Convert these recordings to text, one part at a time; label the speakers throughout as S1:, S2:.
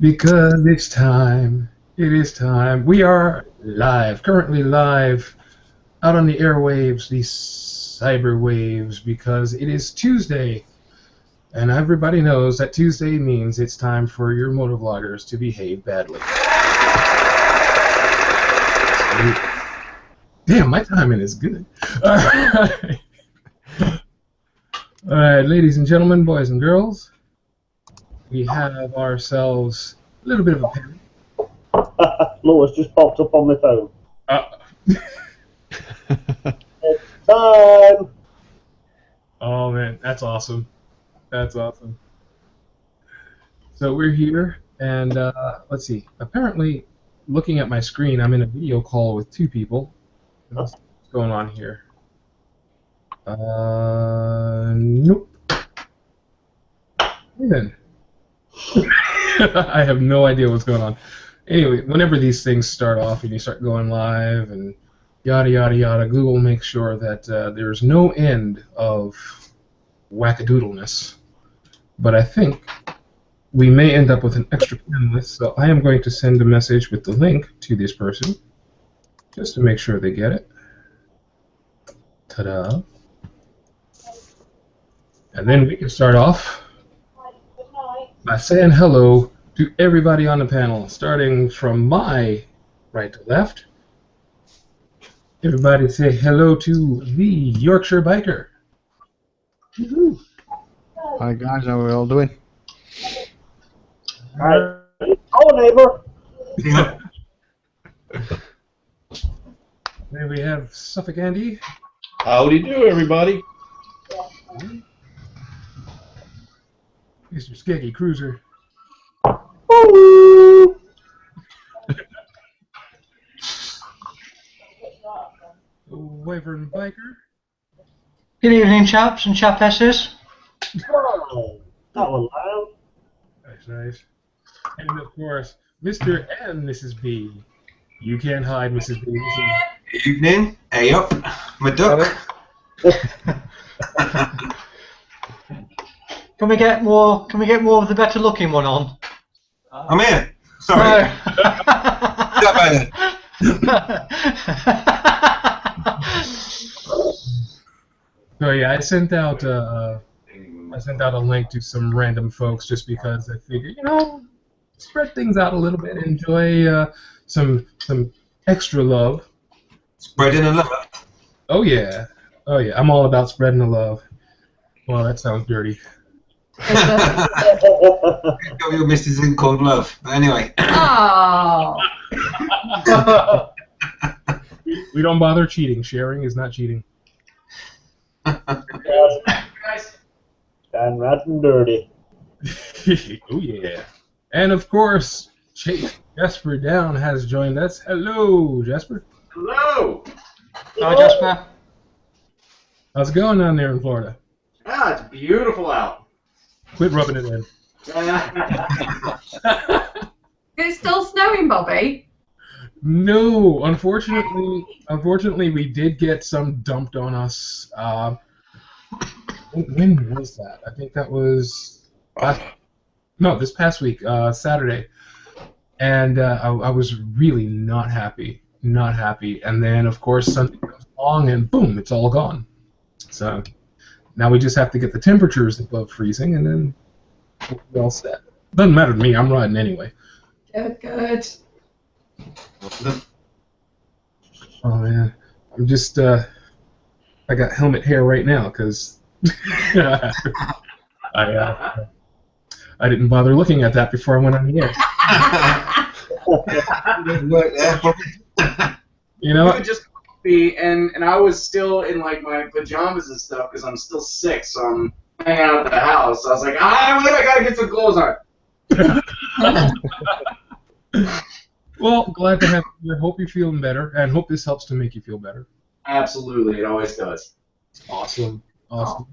S1: Because it's time. It is time. We are live, currently live, out on the airwaves, these cyber waves, because it is Tuesday. And everybody knows that Tuesday means it's time for your motovloggers to behave badly. Damn, my timing is good. All right, ladies and gentlemen, boys and girls, we have ourselves a little bit of a panic.
S2: Laura's just popped up on my phone. It's time!
S1: Oh man, that's awesome. That's awesome. So we're here, and let's see. Apparently, looking at my screen, I'm in a video call with two people. What's going on here? Nope. Hey then. I have no idea what's going on. Anyway, whenever these things start off and you start going live and yada yada yada, Google makes sure that there's no end of wackadoodleness. But I think we may end up with an extra panelist, so I am going to send a message with the link to this person, just to make sure they get it. Ta-da. And then we can start off by saying hello to everybody on the panel, starting from my right to left. Everybody say hello to the Yorkshire Biker. Woohoo.
S3: Hi guys, how are we all doing?
S2: Right. Oh, neighbour!
S1: Then we have Suffolk Andy.
S4: Howdy do, everybody.
S1: Mr. Skeggy Cruiser. Wyvern Biker.
S5: Good evening, chaps and chapesses.
S2: Oh, that was loud.
S1: That's nice. And of course, Mr. and Mrs. B. You can't hide, Mrs. B.
S6: Evening. Hey up. My duck.
S5: Can we get more? Can we get more of the better looking one on?
S6: I'm here. Sorry.
S1: So yeah, I sent out a link to some random folks just because I figured, spread things out a little bit, enjoy some extra love.
S6: Spreading the love.
S1: Oh yeah, I'm all about spreading the love. Well, that sounds dirty.
S6: Got your missus in called love. But anyway.
S7: Oh.
S1: We don't bother cheating. Sharing is not cheating.
S2: And rat and dirty.
S1: Oh yeah. And of course, Chase Jasper Down has joined us. Hello, Jasper.
S4: Hello.
S5: Hi, Jasper.
S1: How's it going down there in Florida?
S4: Ah, it's beautiful out.
S1: Quit rubbing it in.
S7: It's still snowing, Bobby.
S1: No, unfortunately, we did get some dumped on us. When was that? I think that was this past week, Saturday, and I was really not happy. And then, of course, Sunday comes along, and boom, it's all gone. So now we just have to get the temperatures above freezing, and then we're all set. Doesn't matter to me. I'm riding anyway.
S7: Good.
S1: Oh man, I'm just I got helmet hair right now because I didn't bother looking at that before I went on the air. You know,
S4: It just be and I was still in like my pajamas and stuff because I'm still sick, so I'm hanging out at the house. So I was like, I gotta get some clothes on.
S1: well, glad to have you. Hope you're feeling better, and hope this helps to make you feel better.
S4: Absolutely, it always does.
S1: Awesome.
S6: Awesome.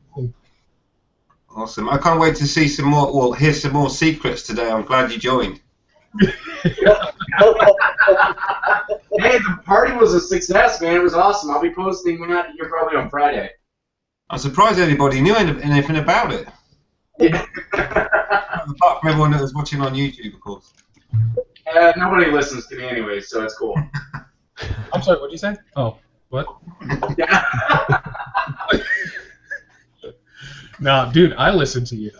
S6: I can't wait to see some more. Well, hear some more secrets today. I'm glad you joined.
S4: Hey, the party was a success, man. It was awesome. I'll be posting that here probably on Friday.
S6: I'm surprised anybody knew anything about it.
S4: Yeah.
S6: Apart from everyone that was watching on YouTube, of course.
S4: Nobody listens to me anyway, so it's cool.
S1: I'm sorry, what'd you say? Oh, what?
S4: Yeah.
S1: No, dude, I listen to you.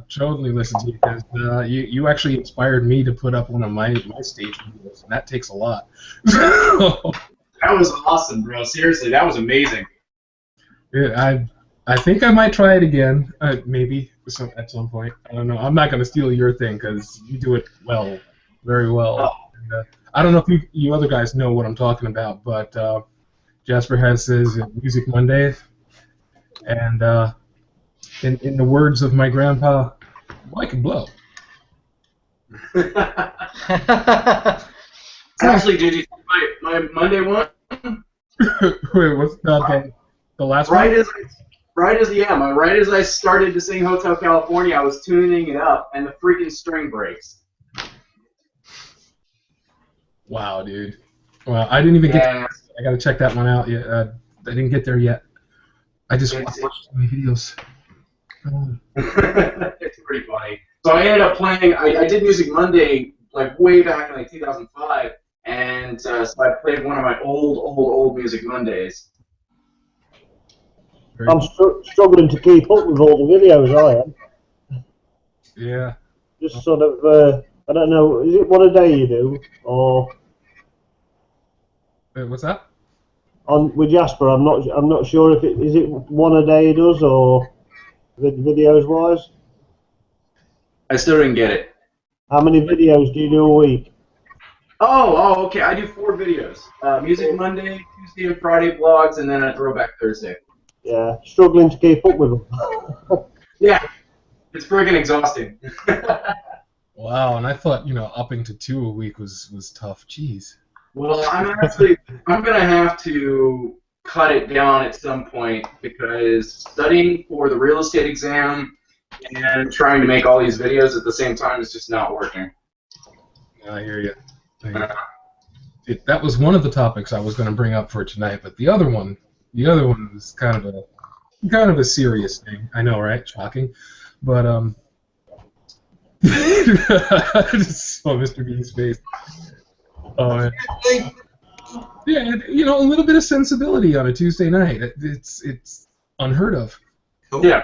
S1: Totally listen to you because you actually inspired me to put up one of my stage videos, and that takes a lot.
S4: That was awesome, bro. Seriously, that was amazing.
S1: Yeah, I think I might try it again, maybe at some point. I don't know. I'm not going to steal your thing because you do it well, very well.
S4: Oh.
S1: And, I don't know if you other guys know what I'm talking about, but Jasper has his Music Mondays, and in the words of my grandpa, "I can blow."
S4: Actually, did you see my Monday one?
S1: Wait, what's the last
S4: Right
S1: one?
S4: right as I started to sing Hotel California, I was tuning it up, and the freaking string breaks.
S1: Wow, dude. Well, I didn't even get.
S4: Yeah.
S1: I got to check that one out. Yeah, I didn't get there yet. I just
S4: It's-
S1: watched so many videos.
S4: It's pretty funny. So I ended up playing. I did Music Monday like way back in like 2005, and so I played one of my old Music Mondays.
S2: I'm struggling to keep up with all the videos I am.
S1: Yeah.
S2: Just sort of, I don't know, is it one a day you do? Or
S1: What's that?
S2: with Jasper, I'm not sure if it is it one a day he does or videos wise.
S4: I still didn't get it.
S2: How many videos do you do a week?
S4: Oh, okay. I do 4 videos. Music Monday, Tuesday and Friday vlogs, and then a throwback Thursday.
S2: Yeah, struggling to keep up with them.
S4: Yeah, it's friggin' exhausting.
S1: Wow, and I thought upping to 2 a week was tough. Jeez.
S4: Well, I'm gonna have to cut it down at some point because studying for the real estate exam and trying to make all these videos at the same time is just not working.
S1: I hear you. That was one of the topics I was going to bring up for tonight, but the other one was kind of a serious thing. I know, right? Shocking, but just saw Mr. Bean's face. Oh, yeah, a little bit of sensibility on a Tuesday night. It's unheard of.
S6: Cool.
S4: Yeah.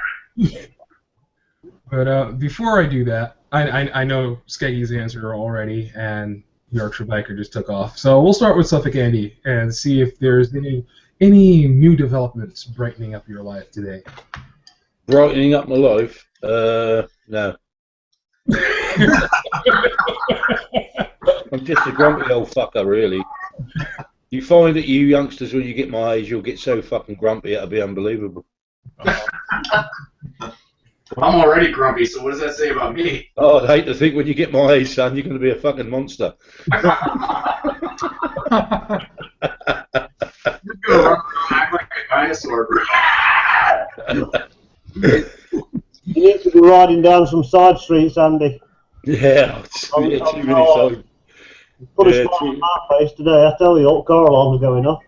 S1: But before I do that, I know Skeggy's answer already, and Yorkshire Biker just took off. So we'll start with Suffolk Andy and see if there's any new developments brightening up your life today.
S8: Brightening up my life? No. I'm just a grumpy old fucker, really. You find that you youngsters, when you get my age, you'll get so fucking grumpy it'll be unbelievable.
S4: I'm already grumpy, so what does that say about me?
S8: Oh, I'd hate to think when you get my age, son, you're going to be a fucking monster.
S4: You're gonna run around and act like a dinosaur.
S2: You need to be riding down some side streets, Andy.
S8: Yeah, it's too many times.
S2: Put a smile on my face today. I tell you, all car alarms going off.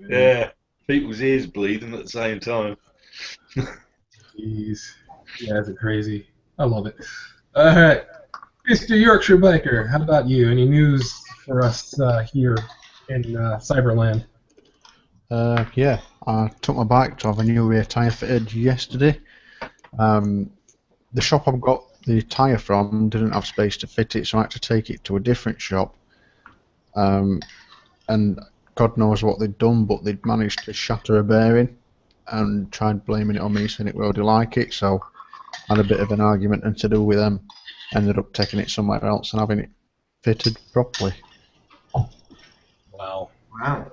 S8: Yeah, people's ears bleeding at the same time.
S1: Jeez, you guys are crazy. I love it. All right, Mr. Yorkshire Biker, how about you? Any news for us here in Cyberland?
S3: Yeah, I took my bike to have a new rear tyre fitted yesterday. The shop I've got the tyre from didn't have space to fit it, so I had to take it to a different shop. And God knows what they'd done, but they'd managed to shatter a bearing and tried blaming it on me, saying it would like it. So I had a bit of an argument and to do with them. Ended up taking it somewhere else and having it fitted properly.
S1: Wow.
S6: Wow.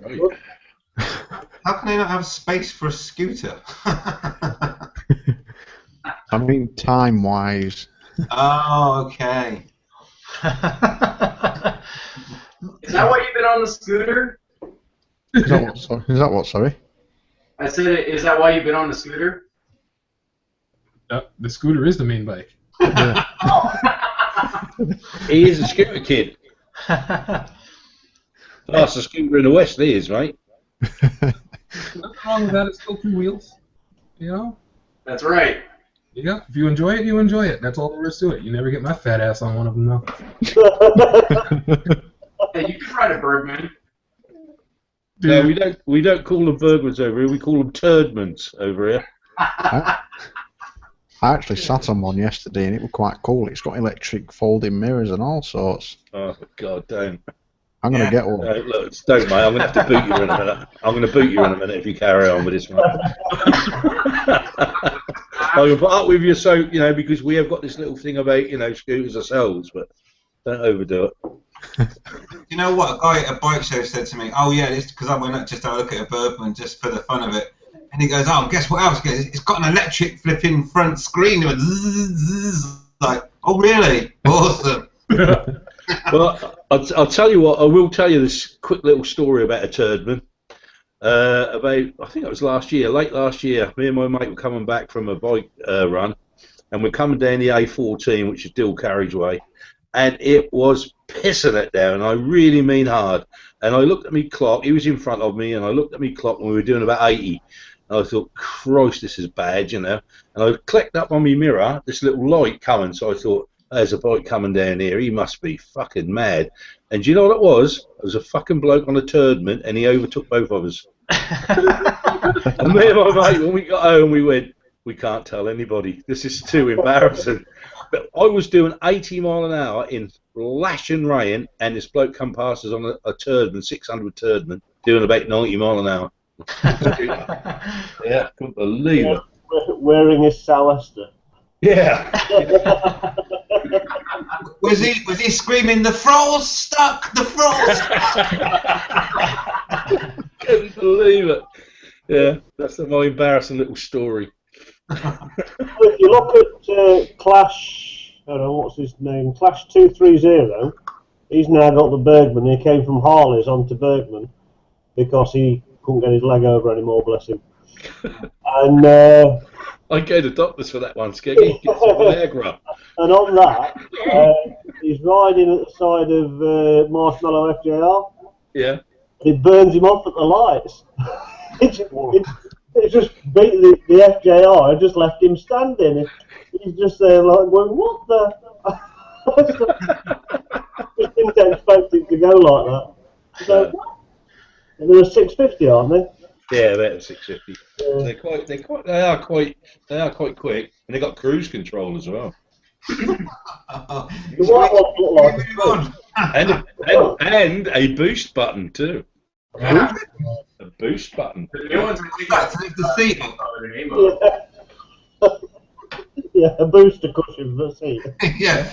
S6: How can they not have space for a scooter?
S3: I mean, time-wise.
S6: Oh, okay.
S4: Is that why you've been on the scooter?
S3: Is that what, sorry?
S4: I said, is that why you've been on the scooter?
S1: The scooter is the main bike.
S3: Yeah.
S8: He is a scooter kid. That's a scooter in the West, he is, mate.
S1: Nothing wrong with that. It's still 2 wheels. You know?
S4: That's right.
S1: You go. If you enjoy it, you enjoy it. That's all there is to it. You never get my fat ass on one of them, though.
S4: Hey, you can ride a Bergman.
S8: No, we don't call them Bergmans over here. We call them Turdmans over here.
S3: I actually sat on one yesterday and it was quite cool. It's got electric folding mirrors and all sorts.
S8: Oh God, don't.
S3: I'm going to get one.
S8: Look, don't, mate. I'm going to have to boot you in a minute. I'm going to boot you in a minute if you carry on with this one. I'm going to put up with you, so because we have got this little thing about scooters ourselves, but don't overdo it.
S6: You know what? A guy at a bike show said to me, "Oh yeah, this because I went up just to have a look at a Bergman just for the fun of it." And he goes, "Oh, guess what else? It's got an electric flipping front screen." It went zzz. Like, oh really? Awesome.
S8: Well, I'll tell you what. I will tell you this quick little story about a Turdman. About, I think it was late last year. Me and my mate were coming back from a bike run, and we're coming down the A14, which is dual carriageway, and it was pissing it down. I really mean hard. And I looked at me clock. He was in front of me, and I looked at me clock, and we were doing about 80. And I thought, Christ, this is bad, And I clicked up on my mirror, this little light coming. So I thought, there's a bike coming down here. He must be fucking mad. And do you know what it was? It was a fucking bloke on a Turdman, and he overtook both of us. And me and my mate, when we got home, we went, we can't tell anybody. This is too embarrassing. But I was doing 80 mile an hour in lashing rain, and this bloke come past us on a Turdman, 600 Turdman, doing about 90 mile an hour. Yeah, couldn't believe it.
S2: Wearing his sou'wester.
S8: Yeah.
S6: Was he screaming, "The throttle stuck, the throttle stuck"?
S8: Couldn't believe it. Yeah, that's a more embarrassing little story.
S2: If you look at Clash, I don't know what's his name, Clash 230, he's now got the Bergman. He came from Harley's onto Bergman because he couldn't get his leg over anymore, bless him. And
S8: I go to doctors for that one, Skeggy. Get some Viagra.
S2: and on that, he's riding at the side of Marshmallow FJR.
S8: Yeah.
S2: It burns him off at the lights. It just beat the FJR and just left him standing. He's just there like going, what the? Just didn't expect it to go like that. So, and they're a 650, aren't they?
S8: Yeah, about 650.
S2: Yeah.
S8: They are quite quick, and they got cruise control as well.
S2: The white ones look like a foot.
S8: And a boost button too.
S4: Yeah.
S8: A boost button.
S4: The new ones are
S6: That's the seat.
S2: Yeah, a booster cushion for the seat.
S6: Yeah.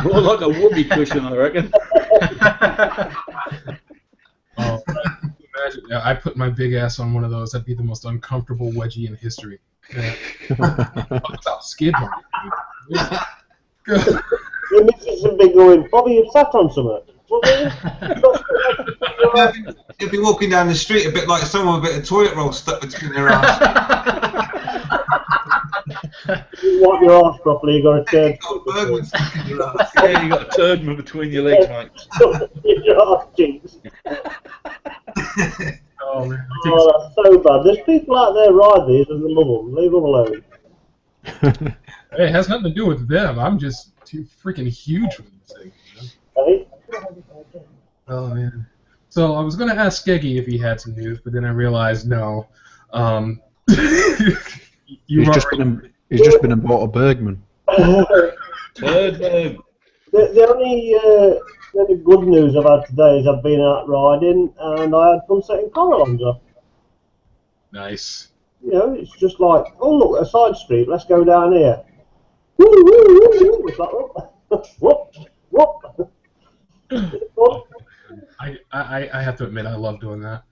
S8: More like a whoopee cushion, I reckon.
S1: Oh, imagine, I put my big ass on one of those. That'd be the most uncomfortable wedgie in history. Yeah. Skid mark.
S2: The missus would be going, Bobby, you've sat on something.
S6: You'll be walking down the street a bit like someone with a bit of toilet roll stuck between their arms.
S2: You wipe your arse properly, you've got a turd.
S8: Yeah, you got a Turdman between your legs, mate.
S2: Your arse cheeks.
S1: Oh, man.
S2: Oh, that's so bad. There's people out there ride these and they love them. Leave them alone.
S1: Hey, it has nothing to do with them. I'm just too freaking huge for this thing.
S2: Hey?
S1: Oh, man. So I was going to ask Skeggy if he had some news, but then I realized no.
S3: He's just been and bought a Bergman.
S8: Turdman.
S2: The only good news I've had today is I've been out riding and I had fun setting collarons up.
S1: Nice.
S2: You know, it's just like, oh look, a side street, let's go down here. Woo, woo, woo, woo. It's like, whoop, whoop.
S1: I have to admit, I love doing that.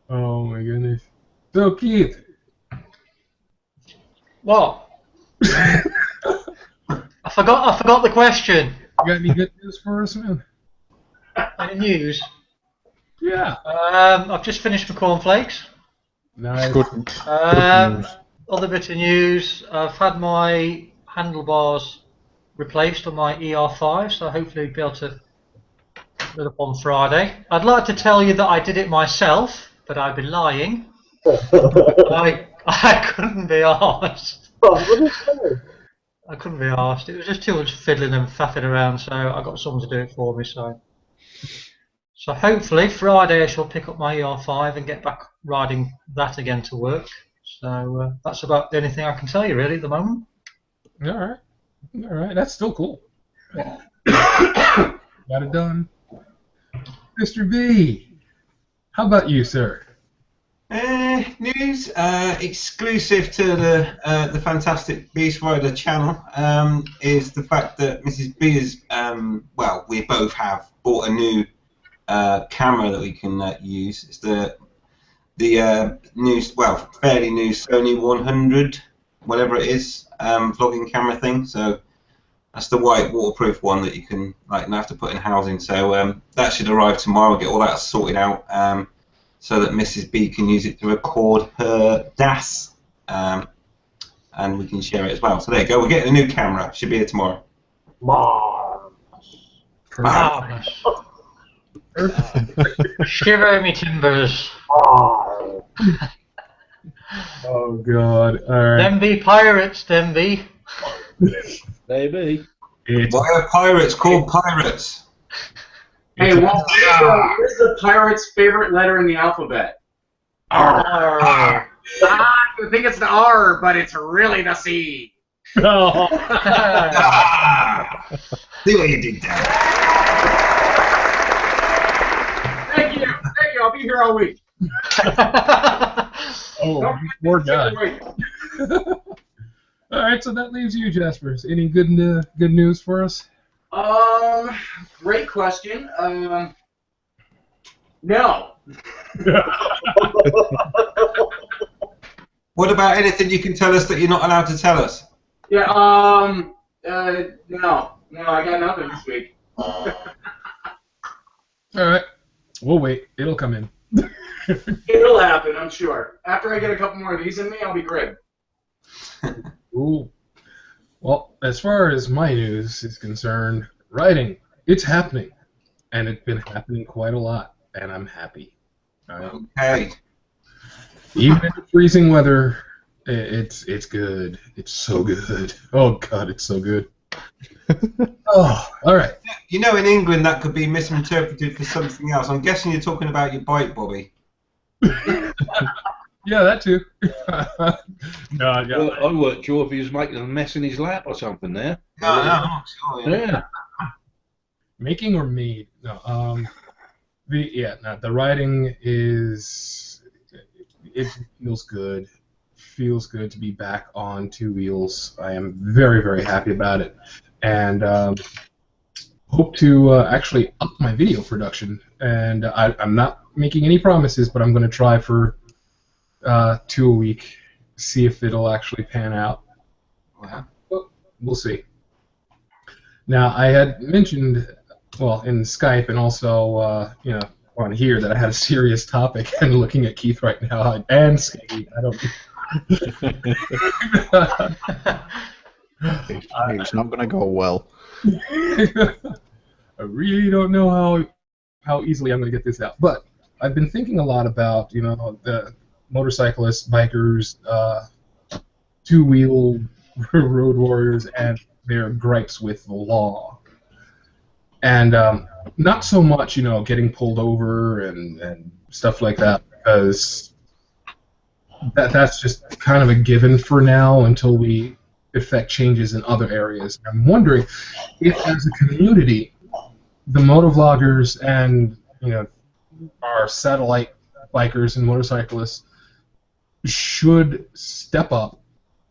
S1: Oh my goodness. So Keith.
S5: What? I forgot the question.
S1: You got any good news for us, man?
S5: Any news?
S1: Yeah.
S5: I've just finished my cornflakes.
S1: Nice.
S3: Good news.
S5: Other bit of news, I've had my handlebars replaced on my ER5, so hopefully I'll be able to lit up on Friday. I'd like to tell you that I did it myself, but I'd be lying. I couldn't be arsed. I couldn't be arsed. It was just too much fiddling and faffing around, so I got someone to do it for me. So hopefully Friday I shall pick up my ER5 and get back riding that again to work. So that's about the only thing I can tell you really at the moment.
S1: All right, that's still cool. Got it done. Mr. B, how about you, sir?
S6: News exclusive to the Fantastic Beast Rider channel is the fact that Mrs. B is well, we both have bought a new camera that we can use. It's the new, well, fairly new Sony 100, whatever it is, vlogging camera thing. So that's the white waterproof one that you can not have to put in housing. So that should arrive tomorrow. We'll get all that sorted out so that Mrs. B can use it to record her DAS, and we can share it as well. So there you go. We're getting a new camera. Should be here tomorrow.
S5: Marvellous. Shiver me timbers.
S1: Oh God! All right.
S5: Them be pirates, them be.
S8: Maybe.
S6: Why are pirates called pirates?
S4: Hey, what is the pirate's favorite letter in the alphabet?
S5: R.
S4: I think it's the R, but it's really the C.
S1: Oh.
S6: See what you did there.
S4: Thank you. I'll be here all week.
S1: Oh, poor guy. All right, so that leaves you, Jaspers. Any good news for us?
S4: Great question. No.
S6: What about anything you can tell us that you're not allowed to tell us?
S4: Yeah. No, I got nothing this week.
S1: All right, we'll wait. It'll come in.
S4: It'll happen, I'm sure. After I get a couple more of these in me, I'll be great.
S1: Ooh. Well, as far as my news is concerned, writing, it's happening. And it's been happening quite a lot, and I'm happy.
S6: Okay.
S1: Even in the freezing weather, it's good. It's so good. Oh, God, it's so good. Oh, all right.
S6: You know, in England, that could be misinterpreted for something else. I'm guessing you're talking about your bike, Bobby.
S1: Yeah, that too. No, I
S8: Well, I weren't sure if he was making a mess in his lap or something there.
S6: No, I'm not sure.
S8: Yeah.
S1: Making or made? No. The writing is. It feels good. Feels good to be back on two wheels. I am very, very happy about it, and hope to actually up my video production. And I'm not making any promises, but I'm going to try for 2 a week. See if it'll actually pan out.
S6: Wow.
S1: We'll see. Now, I had mentioned, well, in Skype and also, on here that I had a serious topic, and looking at Keith right now, and Skaggy, I don't.
S3: It's not going to go well.
S1: I really don't know how easily I'm going to get this out, but I've been thinking a lot about the motorcyclists, bikers, two-wheel road warriors, and their gripes with the law. And not so much, getting pulled over and stuff like that, because that's just kind of a given for now until we effect changes in other areas. I'm wondering if, as a community, the motovloggers and our satellite bikers and motorcyclists should step up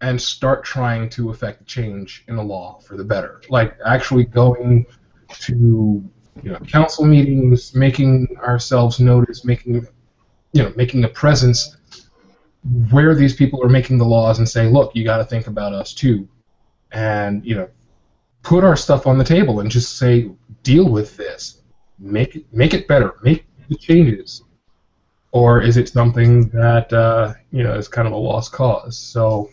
S1: and start trying to effect change in the law for the better, like actually going to council meetings, making ourselves noticed, making a presence where these people are making the laws, and say, look, you got to think about us too, and put our stuff on the table and just say, deal with this, make it better, make the changes. Or is it something that is kind of a lost cause? So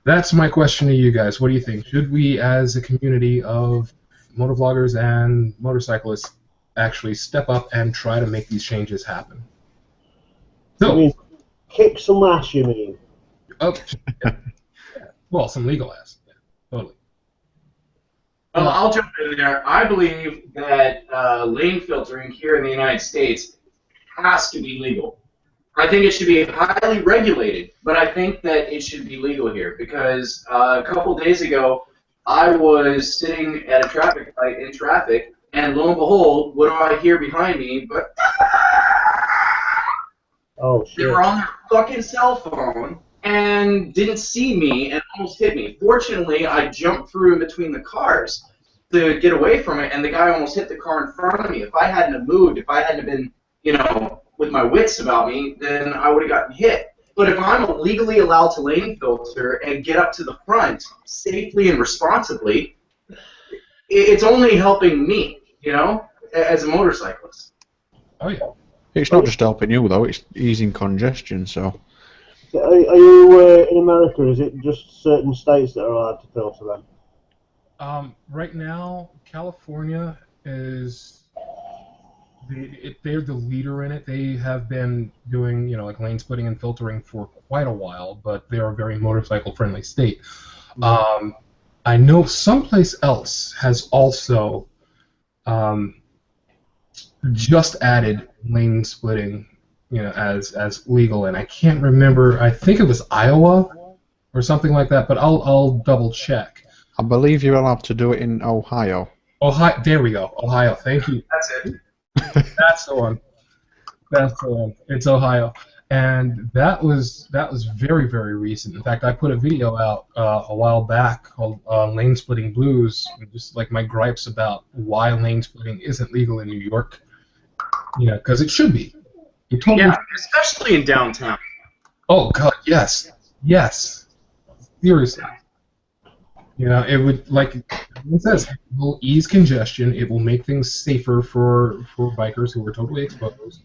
S1: that's my question to you guys. What do you think? Should we, as a community of motovloggers and motorcyclists, actually step up and try to make these changes happen.
S2: You
S1: So,
S2: mean kick some ass, you mean?
S1: oh, yeah. Well, some legal ass. Yeah, totally.
S4: Well, I'll jump in there. I believe that lane filtering here in the United States has to be legal. I think it should be highly regulated, but I think that it should be legal here because a couple days ago, I was sitting at a traffic light in traffic, and lo and behold, what do I hear behind me? But
S2: Oh,
S4: they
S2: shit.
S4: were on their fucking cell phone and didn't see me and almost hit me. Fortunately, I jumped through in between the cars to get away from it, and the guy almost hit the car in front of me. If I hadn't have moved, if I hadn't have been, with my wits about me, then I would have gotten hit. But if I'm legally allowed to lane filter and get up to the front safely and responsibly, it's only helping me, as a motorcyclist.
S1: Oh, yeah.
S3: It's not just helping you though; it's easing congestion. So.
S2: Are you in America? Is it just certain states that are allowed to filter them?
S1: Right now, California is they're the leader in it. They have been doing like lane splitting and filtering for quite a while, but they are a very motorcycle friendly state. I know someplace else has also just added lane splitting, as legal, and I can't remember. I think it was Iowa or something like that, but I'll double check.
S3: I believe you're allowed to do it in Ohio.
S1: Ohio, there we go. Ohio, thank you.
S4: That's it.
S1: That's the one. That's the one. It's Ohio, and that was very, very recent. In fact, I put a video out a while back called "Lane Splitting Blues," just like my gripes about why lane splitting isn't legal in New York. Because it should be.
S4: Yeah, especially in downtown.
S1: Oh God, yes, seriously. It would, like it says, it will ease congestion. It will make things safer for bikers who are totally exposed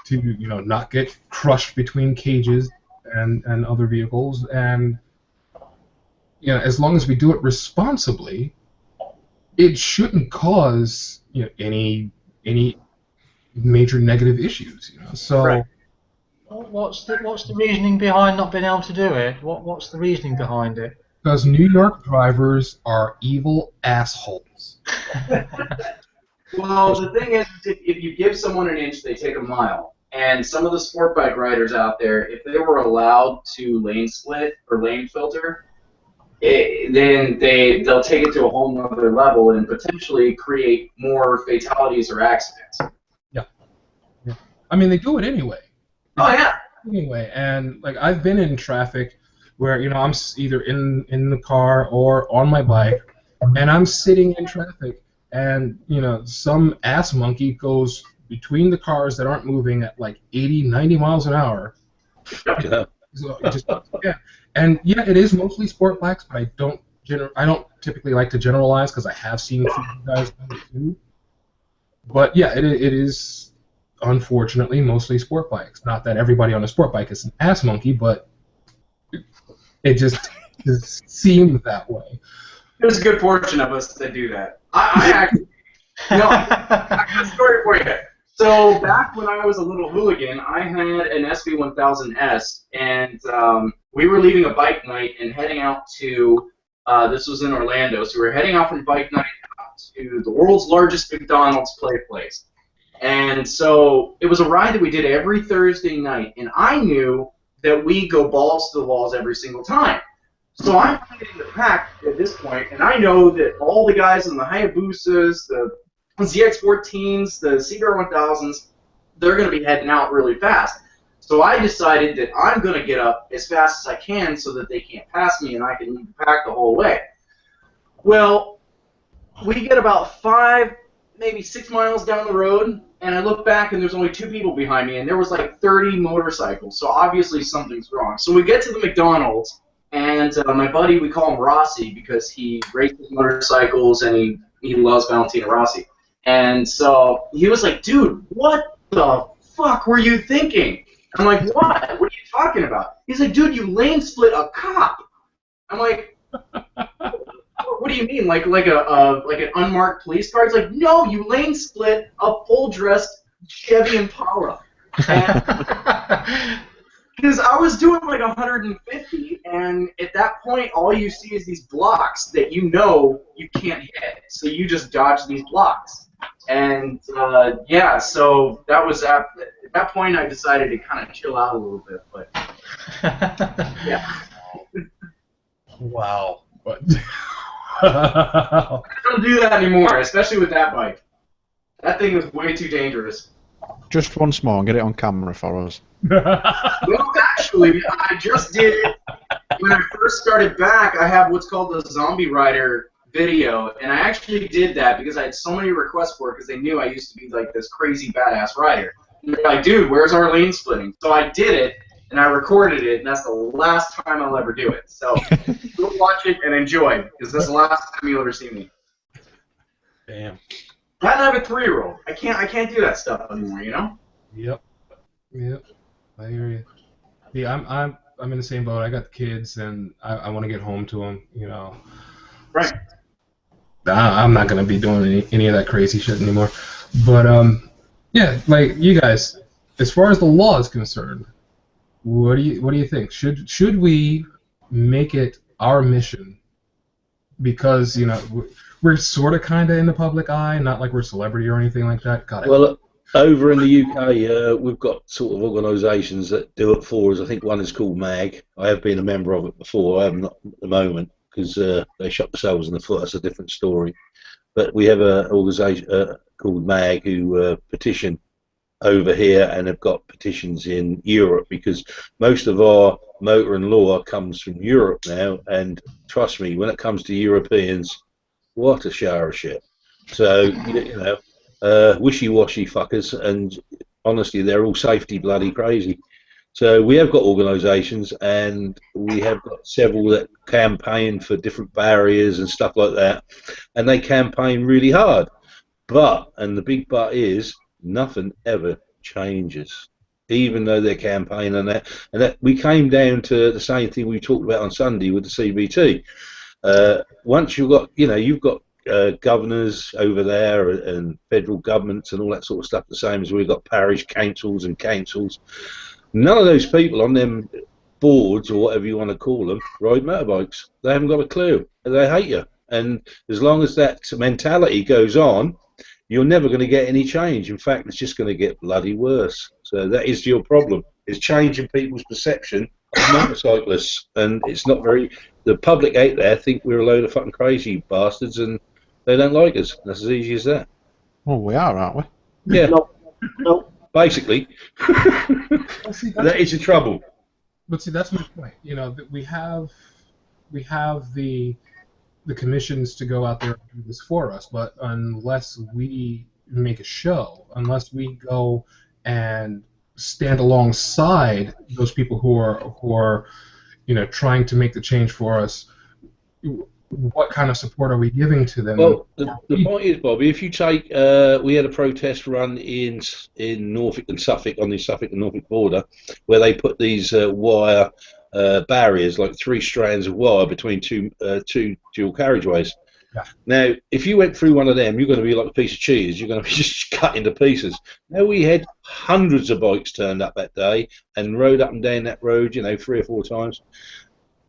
S1: to not get crushed between cages and other vehicles. And as long as we do it responsibly, it shouldn't cause any major negative issues. So.
S4: Right.
S5: What's the reasoning behind not being able to do it? What's the reasoning behind it?
S1: Because New York drivers are evil assholes.
S4: Well, the thing is, if you give someone an inch, they take a mile. And some of the sport bike riders out there, if they were allowed to lane split or lane filter, then they'll take it to a whole nother level and potentially create more fatalities or accidents.
S1: Yeah. I mean, they do it anyway.
S4: Oh, yeah.
S1: Anyway, and like I've been in traffic where I'm either in the car or on my bike, and I'm sitting in traffic, and some ass monkey goes between the cars that aren't moving at like 80, 90 miles an hour.
S8: Yeah.
S1: So and it is mostly sport bikes, but I don't typically like to generalize because I have seen a few guys do it too. But yeah, it is unfortunately mostly sport bikes. Not that everybody on a sport bike is an ass monkey, but it just seems that way.
S4: There's a good portion of us that do that. I actually, I got a story for you. So back when I was a little hooligan, I had an SV1000S, and we were leaving a bike night and heading out to, this was in Orlando, so we were heading out from bike night out to the world's largest McDonald's play place. And so it was a ride that we did every Thursday night, and I knew that we go balls to the walls every single time. So I'm leading the pack at this point, and I know that all the guys in the Hayabusas, the ZX14s, the CBR1000s, they're going to be heading out really fast. So I decided that I'm going to get up as fast as I can so that they can't pass me and I can lead the pack the whole way. Well, we get about 5, maybe 6 miles down the road, and I look back and there's only 2 people behind me, and there was like 30 motorcycles, so obviously something's wrong. So we get to the McDonald's, and my buddy, we call him Rossi because he races motorcycles and he loves Valentino Rossi. And so he was like, dude, what the fuck were you thinking? I'm like, what? What are you talking about? He's like, dude, you lane split a cop. I'm like, What do you mean? Like an unmarked police car? It's like, no, you lane split a full dressed Chevy Impala. Because I was doing like 150, and at that point, all you see is these blocks that you know you can't hit, so you just dodge these blocks. And yeah, so that was at that point I decided to kind of chill out a little bit, but yeah.
S1: Wow. What?
S4: I don't do that anymore, especially with that bike. That thing is way too dangerous.
S3: Just once more and get it on camera for us.
S4: Well, actually, I just did it when I first started back. I have what's called the Zombie Rider video, and I actually did that because I had so many requests for it because they knew I used to be like this crazy badass rider. And they're like, dude, where's our lane splitting? So I did it, and I recorded it, and that's the last time I'll ever do it. So go watch it and enjoy, because that's the last time you'll ever see me.
S1: Damn.
S4: And I have a 3-year-old. I can't do that stuff anymore, you know?
S1: Yep. I hear you. Yeah, I'm in the same boat. I got kids, and I want to get home to them. You know.
S4: Right.
S1: I'm not gonna be doing any of that crazy shit anymore. But yeah, like you guys, as far as the law is concerned, what do you think? Should we make it our mission? Because we're sort of kind of in the public eye, not like we're a celebrity or anything like that.
S8: Well, over in the UK, we've got sort of organisations that do it for us. I think one is called MAG. I have been a member of it before. I am not at the moment because they shot themselves in the foot. That's a different story. But we have an organisation called MAG who petition over here and have got petitions in Europe because most of our motor and law comes from Europe now. And trust me, when it comes to Europeans, what a shower of shit. So, wishy-washy fuckers, and honestly, they're all safety bloody crazy. So we have got organisations, and we have got several that campaign for different barriers and stuff like that, and they campaign really hard. But, and the big but is, nothing ever changes, even though they're campaigning that. And that we came down to the same thing we talked about on Sunday with the CBT. Once you've got governors over there and federal governments and all that sort of stuff, the same as we've got parish councils and councils. None of those people on them boards or whatever you want to call them ride motorbikes. They haven't got a clue. They hate you. And as long as that mentality goes on, you're never going to get any change. In fact, it's just going to get bloody worse. So that is your problem. It's changing people's perception of motorcyclists. And it's not very... The public out there think we're a load of fucking crazy bastards and they don't like us. That's as easy as that.
S3: Well, we are, aren't we?
S8: Yeah.
S2: No.
S8: Basically.
S1: Well, see,
S8: that is the trouble.
S1: But see, that's my point. That we have the commissions to go out there and do this for us, but unless we make a show, unless we go and stand alongside those people who are trying to make the change for us, what kind of support are we giving to them?
S8: Well, the point is, Bobby, if you take, we had a protest run in Norfolk and Suffolk, on the Suffolk and Norfolk border, where they put these wire barriers, like 3 strands of wire between two dual carriageways.
S1: Yeah.
S8: Now, if you went through one of them, you're going to be like a piece of cheese. You're going to be just cut into pieces. Now, we had hundreds of bikes turned up that day and rode up and down that road, 3 or 4 times.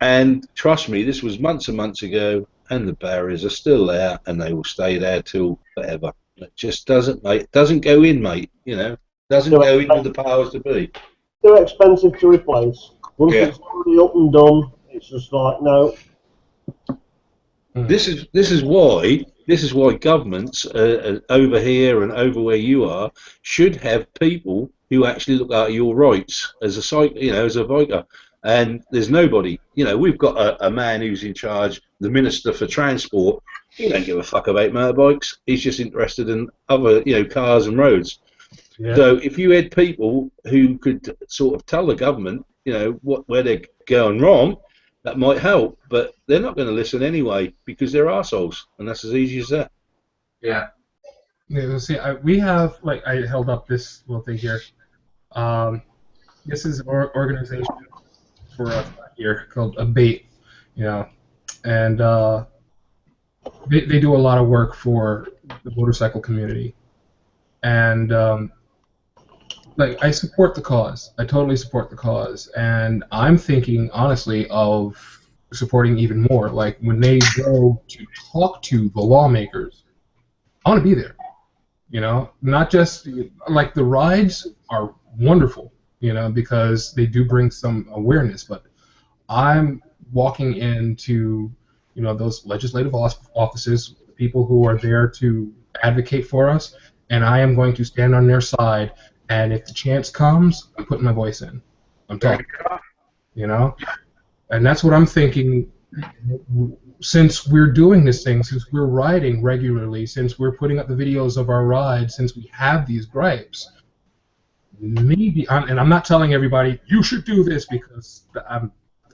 S8: And trust me, this was months and months ago, and the barriers are still there, and they will stay there till forever. It just doesn't go in, mate. Doesn't go in with the powers to be.
S2: Too expensive to replace. Once it's already up and done, it's just like no.
S8: This is why governments over here and over where you are should have people who actually look after your rights as a as a biker. And there's nobody. We've got a man who's in charge, the Minister for Transport. He don't give a fuck about motorbikes. He's just interested in other, cars and roads. Yeah. So if you had people who could sort of tell the government, where they're going wrong, that might help. But they're not going to listen anyway because they're arseholes, and that's as easy as that.
S4: Yeah.
S1: Yeah. See, we have I held up this little thing here. This is an organization for us here called Abate, and they do a lot of work for the motorcycle community, and like I support the cause. I totally support the cause, and I'm thinking honestly of supporting even more. Like when they go to talk to the lawmakers, I want to be there. You know, not just like the rides are wonderful, you know, because they do bring some awareness, but I'm walking into, you know, those legislative offices, people who are there to advocate for us, and I am going to stand on their side. And if the chance comes, I'm putting my voice in. I'm talking, you know, and that's what I'm thinking. Since we're doing this thing, since we're riding regularly, since we're putting up the videos of our rides, since we have these gripes, maybe, and I'm not telling everybody you should do this because I'm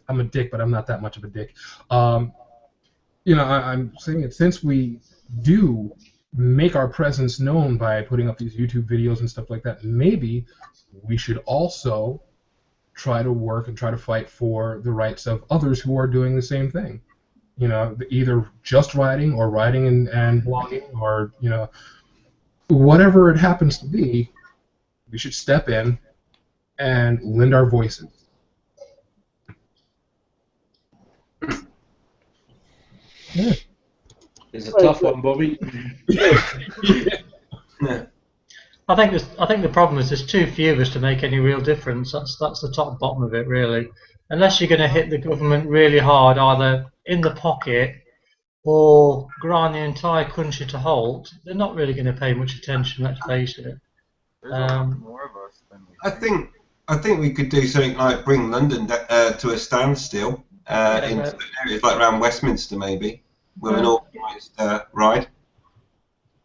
S1: a dick, but I'm not that much of a dick. You know, I'm saying it since we do make our presence known by putting up these YouTube videos and stuff like that, maybe we should also try to work and try to fight for the rights of others who are doing the same thing. You know, either just riding or riding and blogging or, you know, whatever it happens to be, we should step in and lend our voices. Yeah.
S8: It's a tough one, Bobby.
S5: I think the problem is there's too few of us to make any real difference. That's the top and bottom of it, really. Unless you're going to hit the government really hard, either in the pocket or grind the entire country to halt, they're not really going to pay much attention. Let's face it.
S9: More of us than we
S6: I think we could do something like bring London to a standstill in certain areas, like around Westminster maybe, with an organised ride.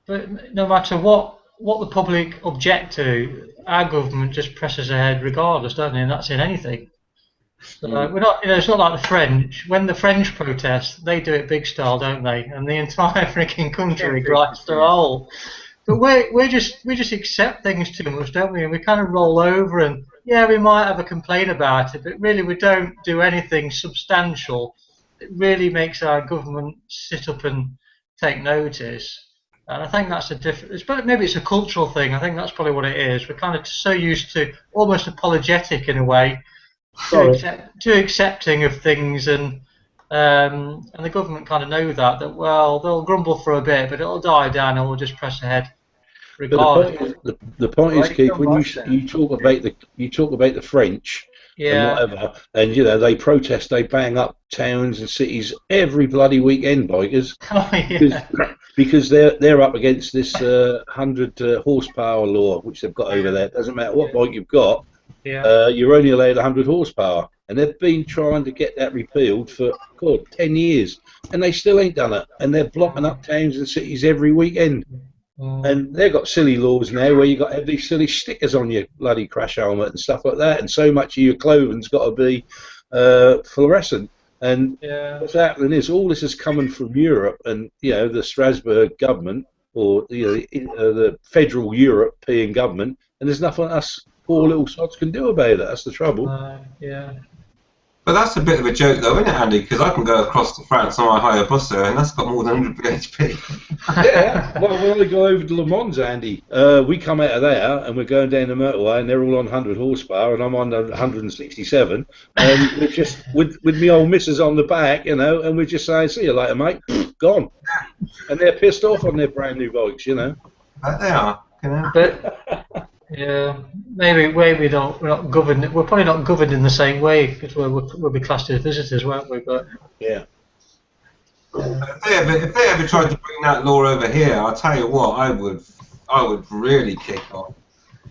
S5: But no matter what the public object to, our government just presses ahead regardless, don't they? And that's in anything. So we're not, you know, it's not like the French. When the French protest, they do it big style, don't they? And the entire freaking country gripes to a hole. But we just accept things too much, don't we? And we kind of roll over, and yeah, we might have a complaint about it, but really we don't do anything substantial. It really makes our government sit up and take notice. And I think that's a different. Maybe it's a cultural thing. I think that's probably what it is. We're kind of so used to almost apologetic in a way to accepting of things, and the government kind of know that well they'll grumble for a bit, but it'll die down, and we'll just press ahead regardless.
S8: But the point is, Keith, when you talk about the French and whatever, and you know they protest, they bang up towns and cities every bloody weekend, bikers, because they're up against this 100 horsepower law which they've got over there. It doesn't matter what bike you've got. You're only allowed 100 horsepower, and they've been trying to get that repealed for 10 years, and they still ain't done it. And they're blocking up towns and cities every weekend. And they've got silly laws now where you've got to have these silly stickers on your bloody crash helmet and stuff like that, and so much of your clothing's got to be fluorescent. And what's happening is all this is coming from Europe, and you know the Strasbourg government, or you know the federal European government, and there's nothing us poor little sods can do about it. That's the trouble.
S6: But that's a bit of a joke, though, isn't it, Andy? Because I can go across to France on my Hayabusa, and that's got more than 100 bhp.
S8: Yeah. Well, when I go over to Le Mans, Andy, we come out of there and we're going down the motorway, and they're all on 100 horsepower, and I'm on 167, and we're just with me old missus on the back, you know, and we're just saying, "See you later, mate." Gone. And they're pissed off on their brand new bikes, you know.
S6: But they are.
S5: But maybe we're not governed. We're probably not governed in the same way because we'll be classed as visitors, won't we? But
S8: yeah.
S6: If they ever tried to bring that law over here, I'll tell you what, I would really kick off.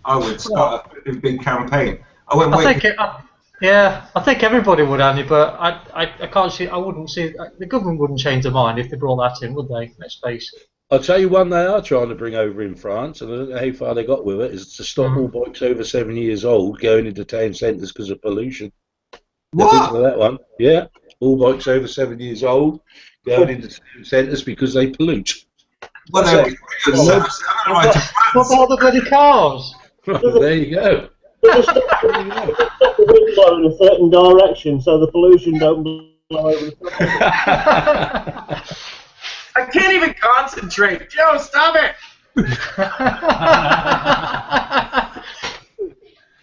S6: I would start a big campaign.
S5: I think everybody would, Andy. But I can't see. I wouldn't see. The government wouldn't change their mind if they brought that in, would they? Let's face it.
S8: I'll tell you one they are trying to bring over in France, and I don't know how far they got with it, is to stop all bikes over 7 years old going into town centres because of pollution.
S6: What?
S8: Of that one? Yeah, all bikes over 7 years old going into town centres because they pollute.
S6: Well,
S5: what about the bloody cars?
S8: There you go.
S2: Just stop the wind blowing in a certain direction so the pollution don't blow over the top.
S4: I can't even concentrate. Joe, stop it!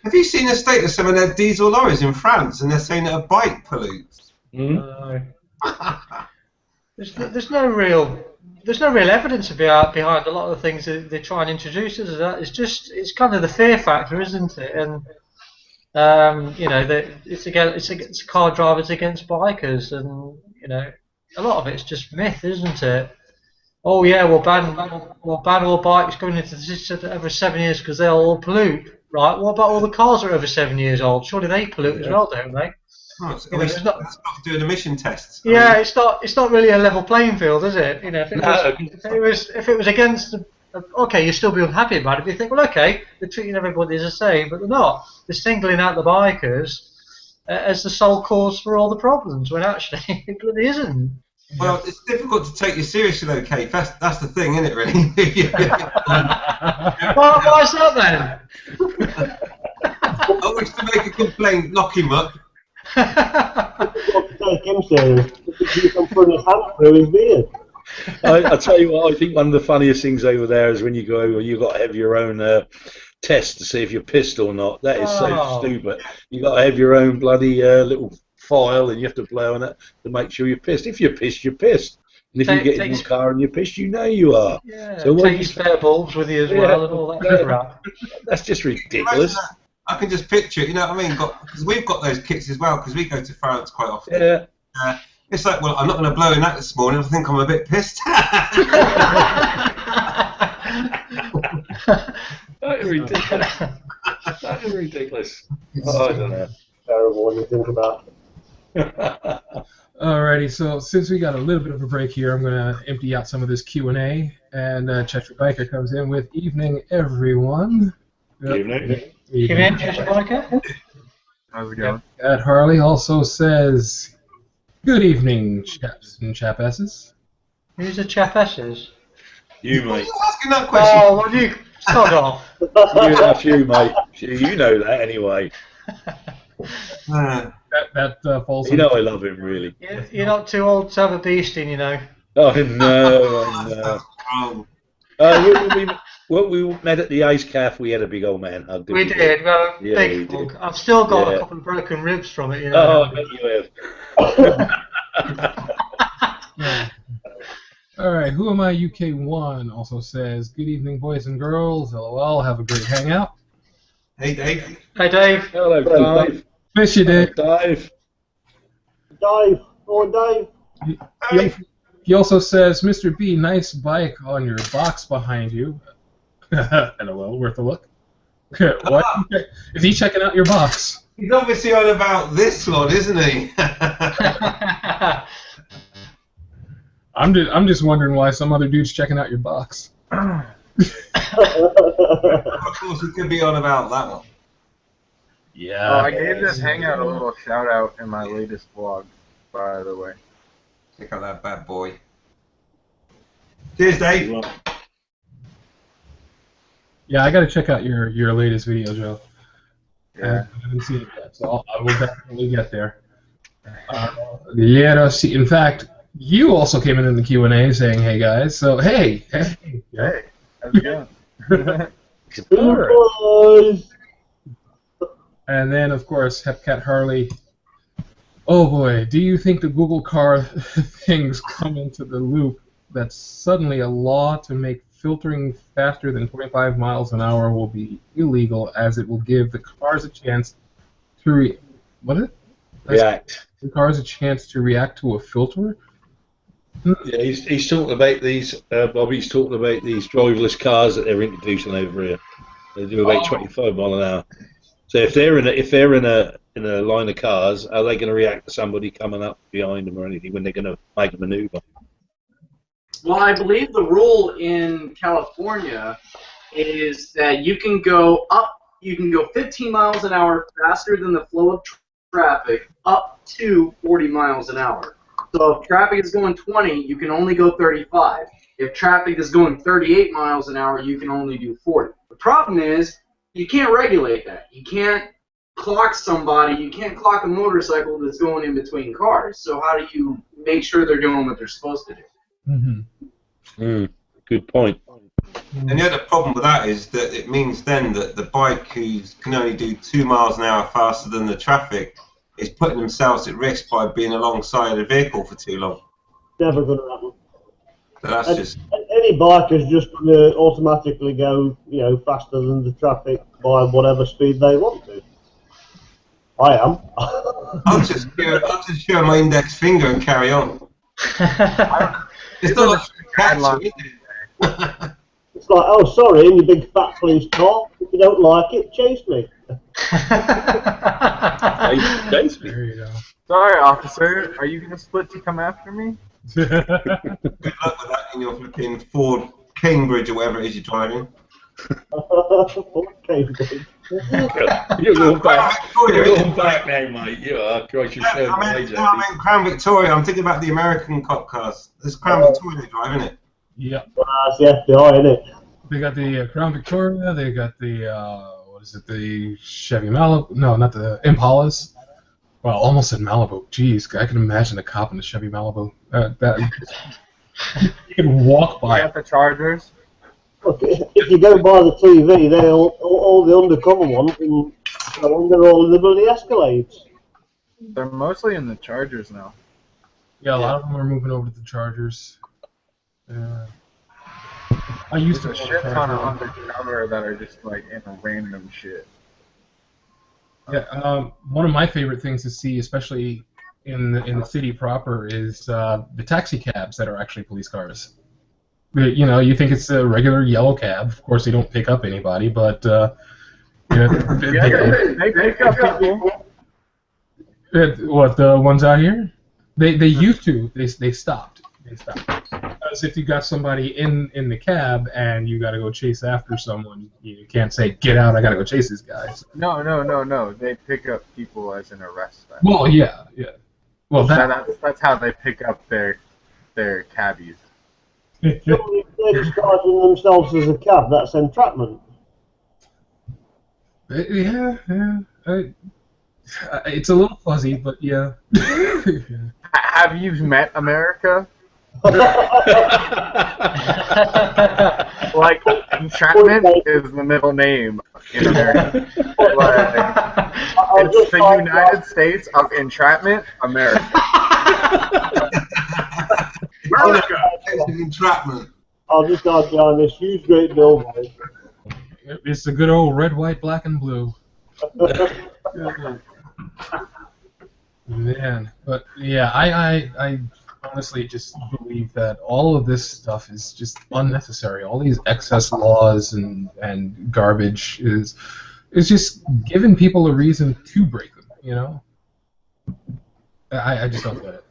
S6: Have you seen the state of some of their diesel lorries in France, and they're saying that a bike pollutes?
S5: There's no real evidence behind a lot of the things that they try and introduce us as that. It's kind of the fear factor, isn't it? And you know, it's car drivers against bikers, and you know, a lot of it's just myth, isn't it? Oh yeah, we'll ban all bikes going into the city over 7 years because they'll all pollute. Right? What about all the cars that are over 7 years old? Surely they pollute as well, don't they?
S6: Oh, so we stop doing emission tests.
S5: Yeah, it's not really a level playing field, is it? You know, if it was against okay, you'll still be unhappy about it. But you think, well, okay, they're treating everybody as the same, but they're not. They're singling out the bikers as the sole cause for all the problems, when actually it really isn't.
S6: Well, it's difficult to take you seriously, though, Kate. That's the thing, isn't it? Really.
S5: Well, why is that then?
S6: I wish to make a complaint. Lock him up.
S2: Take him serious. You can put his hand through his beard.
S8: I tell you what, I think one of the funniest things over there is when you go over, you've got to have your own test to see if you're pissed or not. That is so stupid. You've got to have your own bloody little file, and you have to blow on it to make sure you're pissed. If you're pissed, you're pissed. And if you get in your car and you're pissed, you know you are.
S5: Yeah, so take your spare bulbs with you as well and all that crap.
S8: That's just ridiculous.
S6: I can just picture it, you know what I mean? Because we've got those kits as well, because we go to France quite often.
S8: Yeah.
S6: It's like, well, I'm not going to blow in that this morning. I think I'm a bit pissed.
S8: That is ridiculous. That is ridiculous. Oh, I don't know.
S2: Terrible when you think about it.
S1: Alrighty, so since we got a little bit of a break here, I'm going to empty out some of this Q&A, and Chetra Biker comes in with "Evening, everyone."
S8: Evening.
S5: Evening, Chetra Biker.
S9: How's it going?
S1: Ed Harley also says, "Good evening, chaps and chapesses."
S5: Who's the chapesses?
S8: You,
S6: Why are
S8: mate.
S6: you asking that question?
S5: Oh, well, you sod off.
S8: That's you, mate. You know that anyway.
S1: That falls.
S8: You know I love him, really.
S5: You're not too old to have a beasting, you know.
S8: Oh, no, when we met at the Ice Cafe, we had a big old man hug.
S5: We did. Well,
S8: Yeah,
S5: big
S8: we
S5: hug.
S8: did.
S5: I've still got a couple of broken ribs from it, you know.
S8: Oh, I bet you have.
S1: Alright, Who Am I UK1 also says, "Good evening, boys and girls. LOL, have a great hangout."
S6: Hey, Dave.
S5: Hey, Dave.
S8: Hello, Dave.
S1: Miss you, Dave.
S8: Dave.
S2: Dave. Oh, Dave.
S1: He also says, "Mr. B, nice bike on your box behind you." LOL, worth a look. What? Is he checking out your box?
S6: He's obviously on about this one, isn't he?
S1: I'm just wondering why some other dude's checking out your box.
S6: Of course, he could be on about that one.
S1: Yeah.
S9: Oh, I gave this hangout a little shout out in my latest vlog, by the way.
S6: Check out that bad boy. Cheers, Dave.
S1: Yeah, I gotta check out your latest video, Joe.
S9: Yeah.
S1: I haven't seen it yet, so I will definitely get there. Let us see. In fact, you also came in the Q&A saying, "Hey guys," so hey.
S9: Hey, how's it going?
S2: Boys.
S1: And then, of course, Hepcat Harley. "Oh boy, do you think the Google car things come into the loop that suddenly a law to make filtering faster than 25 miles an hour will be illegal, as it will give the cars a chance to
S8: React.
S1: The cars a chance to react to a filter?"
S8: Yeah, he's talking about these. Bobby's talking about these driverless cars that they're introducing over here. They do about 25 mile an hour. So if they're in a line of cars, are they going to react to somebody coming up behind them or anything when they're going to make a maneuver?
S4: Well, I believe the rule in California is that you can go 15 miles an hour faster than the flow of traffic up to 40 miles an hour. So if traffic is going 20, you can only go 35. If traffic is going 38 miles an hour, you can only do 40. The problem is you can't regulate that. You can't clock somebody. You can't clock a motorcycle that's going in between cars. So how do you make sure they're doing what they're supposed to do?
S8: Good point.
S6: And the other problem with that is that it means then that the bike who can only do 2 miles an hour faster than the traffic is putting themselves at risk by being alongside a vehicle for too long.
S2: Never going to happen.
S6: So that's
S2: And
S6: just...
S2: any biker's just going to automatically go, faster than the traffic by whatever speed they want to. I am.
S6: I'll just show my index finger and carry on. It's not like catch it, is it?
S2: It's like, oh, sorry, in your big fat police car. If you don't like it, chase me.
S1: There you go.
S9: Sorry, officer. Are you gonna split to come after me?
S6: Good luck with that in your flipping Ford Cambridge or whatever it is you're driving.
S2: Cambridge.
S8: You're going back now, mate. You are. Christ, you're showing my age.
S6: I meant Crown Victoria. I'm thinking about the American cop cars. There's Crown Victoria they drive, isn't it?
S1: Yeah.
S2: That's the FBI, isn't it?
S1: They got the Crown Victoria. They got the what is it? The Chevy Malibu? No, not the Impalas. Well, almost said Malibu. Jeez, I can imagine a cop in a Chevy Malibu. You can walk by.
S9: You got the Chargers.
S2: Look, if you go by the TV, they're all the undercover ones, and they're all in the bloody Escalades.
S9: They're mostly in the Chargers now.
S1: Yeah, a lot of them are moving over to the Chargers. I used
S9: There's
S1: to
S9: a shit ton of undercover that are just like in random shit.
S1: Yeah, one of my favorite things to see, especially in the city proper, is the taxi cabs that are actually police cars. You think it's a regular yellow cab. Of course, they don't pick up anybody, but
S9: They pick up people.
S1: What, the ones out here? They used to. They stopped. Because if you got somebody in the cab and you got to go chase after someone, you can't say, "Get out! I got to go chase these guys."
S9: No. They pick up people as an arrest them.
S1: Well, yeah. Well,
S9: that's how they pick up their cabbies.
S2: Surely if they're disguising themselves as a cab, that's entrapment.
S1: Yeah. It's a little fuzzy, but yeah.
S9: Have you met America? Like, entrapment is the middle name in America. It's the United States of Entrapment, America.
S6: Entrapment.
S2: I'll just go behind this huge great billboard.
S1: It's the good old red, white, black, and blue. Man, but yeah, I honestly just believe that all of this stuff is just unnecessary. All these excess laws and garbage is just giving people a reason to break them. I just don't get it.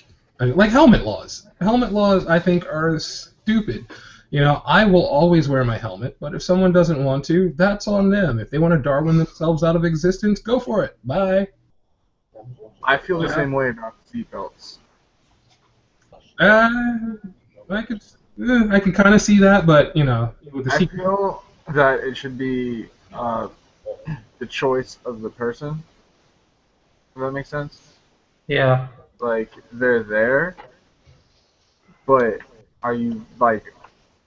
S1: Like helmet laws. Helmet laws, I think, are stupid. I will always wear my helmet, but if someone doesn't want to, that's on them. If they want to Darwin themselves out of existence, go for it. Bye.
S9: I feel the same way about seatbelts.
S1: I could kind of see that, but with the
S9: I feel that it should be the choice of the person. Does that make sense?
S5: Yeah.
S9: Like, they're there, but are you, like,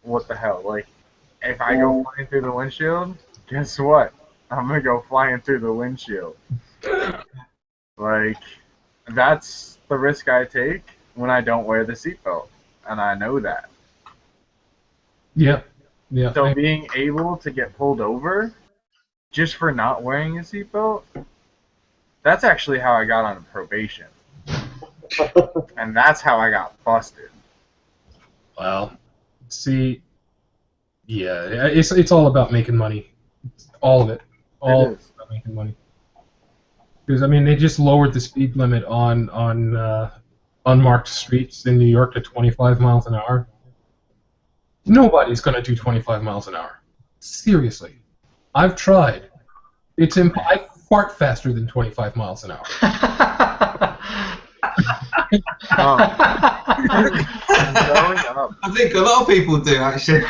S9: what the hell? Like, if I go flying through the windshield, guess what? I'm gonna go flying through the windshield. Like, that's the risk I take when I don't wear the seatbelt, and I know that.
S1: Yeah.
S9: So being able to get pulled over just for not wearing a seatbelt, that's actually how I got on probation. And that's how I got busted.
S1: Well, see, yeah, it's all about making money. All of it. All
S9: It is.
S1: about making money. Because they just lowered the speed limit on unmarked streets in New York to 25 miles an hour. Nobody's gonna do 25 miles an hour. Seriously, I've tried. I fart faster than 25 miles an hour.
S9: Growing up,
S6: I think a lot of people do, actually.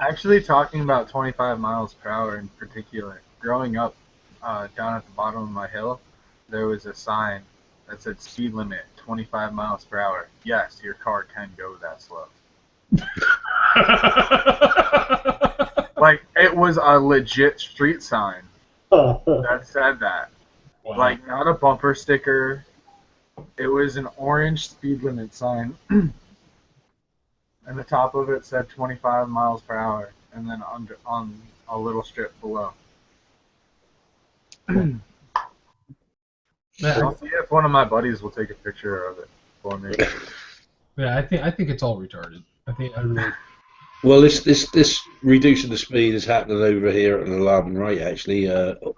S9: actually talking about 25 miles per hour in particular, growing up down at the bottom of my hill, there was a sign that said speed limit 25 miles per hour. Yes, your car can go that slow. Like, it was a legit street sign that said that.
S1: Wow.
S9: Like, not a bumper sticker. It was an orange speed limit sign. And the top of it said 25 miles per hour. And then on a little strip below. I'll see if one of my buddies will take a picture of it for me.
S1: Yeah, I think it's all retarded. I really.
S8: Well, this reducing the speed is happening over here at an alarming rate. Actually,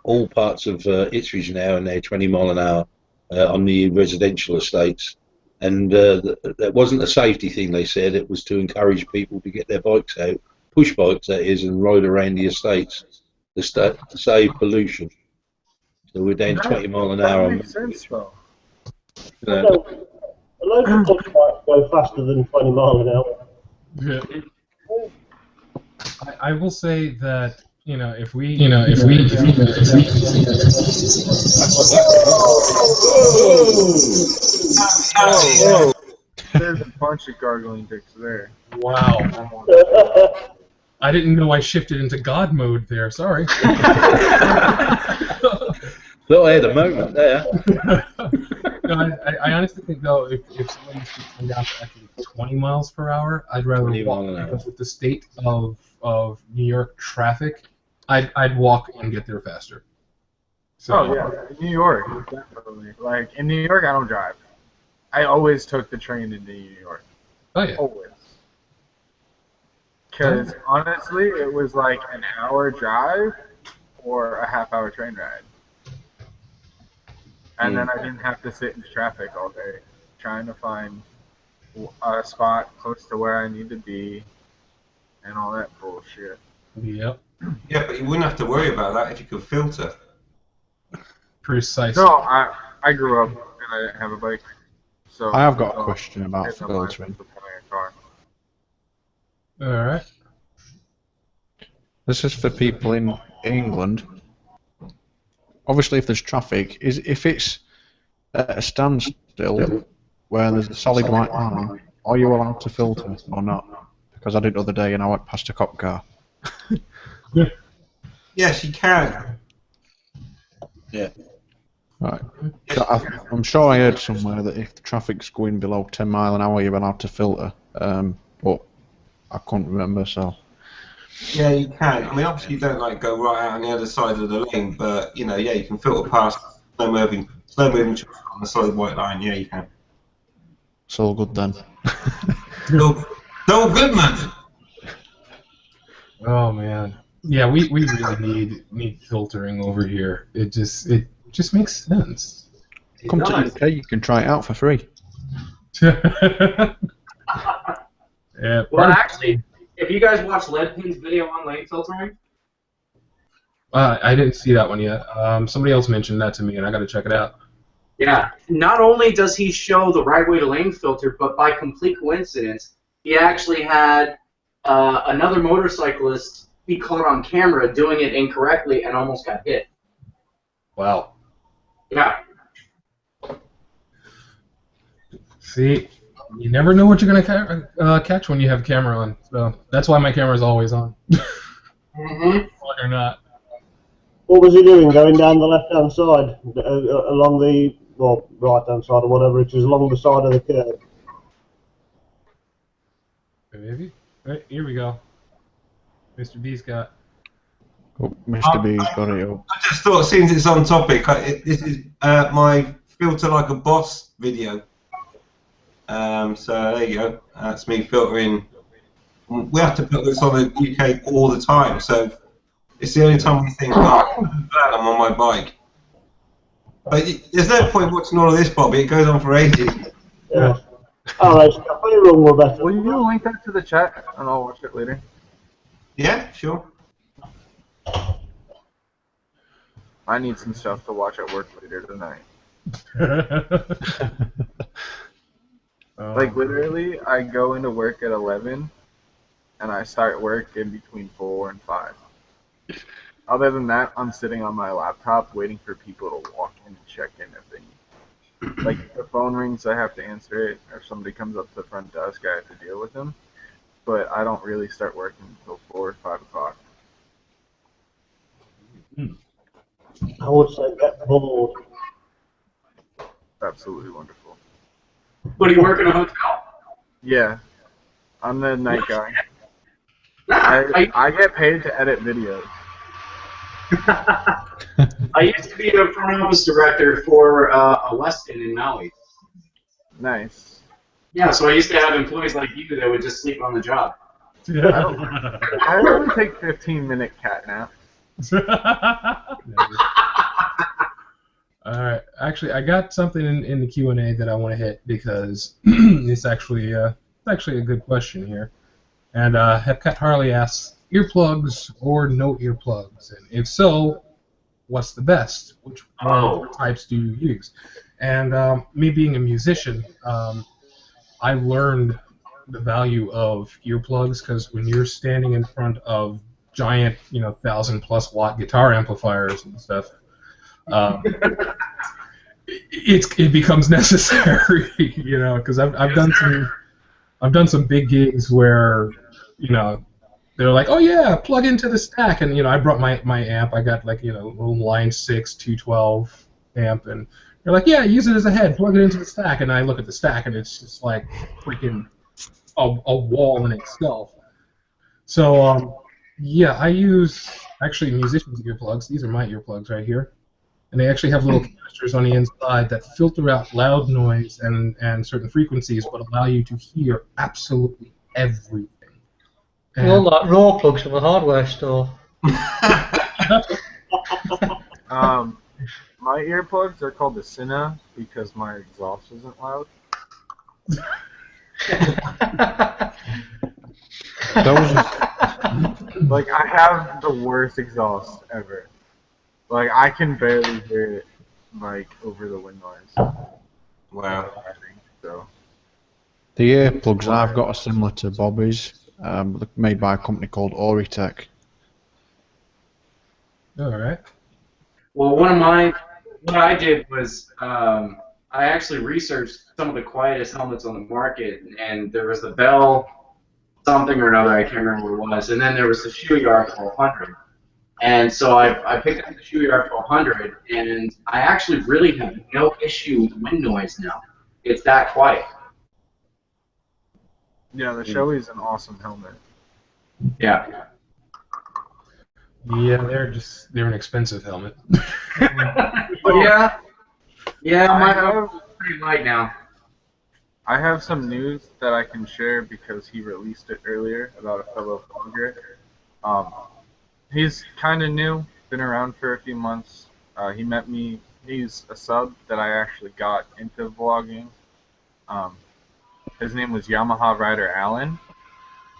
S8: all parts of Ipswich now are now 20 mile an hour on the residential estates, and that wasn't a safety thing. They said it was to encourage people to get their bikes out, push bikes that is, and ride around the estates to save pollution. So we're down 20 mile an hour.
S9: That makes sense, though.
S2: A load of push bikes go faster than 20 miles an hour.
S1: Yeah. I will say that if we
S9: Whoa. There's a bunch of gargling dicks there.
S1: Wow. I didn't know I shifted into God mode there. Sorry.
S8: Thought I had a moment there.
S1: No, I honestly think though, if somebody speeds down to actually 20 miles per hour, I'd rather
S8: 20
S1: walk,
S8: mile an hour.
S1: because with the state of New York traffic, I'd walk and get there faster. So,
S9: Oh, yeah. New York, definitely. Like, in New York, I don't drive. I always took the train into New York.
S1: Oh yeah.
S9: Always. Because, honestly, it was like an hour drive or a half-hour train ride. And then I didn't have to sit in traffic all day trying to find a spot close to where I need to be and all that bullshit.
S1: Yep.
S6: Yeah, but you wouldn't have to worry about that if you could filter.
S1: Precisely.
S9: No, I grew up and I didn't have a bike. So
S3: I have got a question about
S9: it's not my
S3: filtering.
S9: fault for having a car.
S1: All right.
S3: This is for people in England. Obviously, if there's traffic, if it's at a standstill where there's a solid white line, are you allowed to filter or not? Because I did the other day and I went past a cop car.
S6: Yes, you can.
S8: Yeah.
S3: Right. So I'm sure I heard somewhere that if the traffic's going below 10 mile an hour, you're allowed to filter. But I couldn't remember, so.
S6: Yeah, you can. I mean, obviously you don't like go right out on the other side of the lane, but yeah, you can filter past slow moving traffic on the solid white line. Yeah, you can.
S3: It's all good then.
S6: Still good, man.
S1: Oh man. Yeah, we really need filtering over here. It just makes sense.
S3: Come to the UK, you can try it out for free.
S1: Yeah.
S4: Well, actually, if you guys watched Leadpin's video on lane filtering,
S1: I didn't see that one yet. Somebody else mentioned that to me, and I got to check it out.
S4: yeah, not only does he show the right way to lane filter, but by complete coincidence, he actually had another motorcyclist be caught on camera doing it incorrectly and almost got hit.
S1: Wow.
S4: Yeah.
S1: See, you never know what you're gonna catch when you have a camera on. So that's why my camera's always on.
S4: Mm-hmm.
S1: Or not.
S2: What was he doing? Going down the left-hand side, along the right-hand side or whatever it is, along the side of the curve.
S1: Maybe. Right, here we go. Mr. B's got.
S3: Oh, Mr. B's got it up.
S6: I just thought, since it's on topic, this is my filter like a boss video. So there you go. That's me filtering. We have to put this on the UK all the time, so it's the only time we think, oh, I'm on my bike. But there's no point watching all of this, Bobby. It goes on for ages.
S2: Yeah. Alright, Cafe Room were better.
S9: Will you link that to the chat and I'll watch it later?
S6: Yeah, sure.
S9: I need some stuff to watch at work later tonight. Like, literally, I go into work at 11, and I start work in between 4 and 5. Other than that, I'm sitting on my laptop waiting for people to walk in and check in if they need. Like, if the phone rings, I have to answer it, or if somebody comes up to the front desk, I have to deal with them. But I don't really start working until 4 or 5 o'clock.
S2: I would say get bored.
S9: Absolutely wonderful.
S4: What, do you work in a hotel?
S9: Yeah, I'm the night guy.
S4: Nah,
S9: I get paid to edit videos.
S4: I used to be a front office director for a Westin in Maui.
S9: Nice.
S4: Yeah, so I used to have employees like you that would just sleep on the job.
S9: I only take 15-minute cat naps.
S1: All right. Actually, I got something in the Q&A that I want to hit because it's actually a good question here. And Hepcat Harley asks, earplugs or no earplugs? And if so, what's the best? Which types do you use? And me being a musician, I learned the value of earplugs because when you're standing in front of giant, 1,000+ watt guitar amplifiers and stuff, it becomes necessary, because I've done some big gigs where, they're like, oh yeah, plug into the stack, and I brought my amp. I got like little Line 6 212 amp, and they're like, yeah, use it as a head, plug it into the stack, and I look at the stack, and it's just like freaking a wall in itself. So yeah, I use actually musicians' earplugs. These are my earplugs right here. And they actually have little canisters on the inside that filter out loud noise and certain frequencies, but allow you to hear absolutely everything.
S5: They're all like raw plugs from a hardware store.
S9: My earplugs are called the Cinna because my exhaust isn't loud. Like, I have the worst exhaust ever. Like, I can barely hear it, like, over the wind noise.
S6: Wow.
S9: So.
S3: The earplugs I've got are similar to Bobby's, made by a company called Auritech.
S1: All right.
S4: Well, what I did was I actually researched some of the quietest helmets on the market, and there was the Bell something or another, I can't remember what it was, and then there was the Shuiyar 1200. And so I picked up the Shuiyar 1200, and I actually really have no issue with wind noise now. It's that quiet.
S9: Yeah, the Shoei's an awesome helmet.
S4: Yeah.
S1: Yeah, they're an expensive helmet.
S4: Yeah, my pretty light now.
S9: I have some news that I can share because he released it earlier about a fellow vlogger. He's kind of new, been around for a few months. He met me. He's a sub that I actually got into vlogging. His name was Yamaha Rider Allen.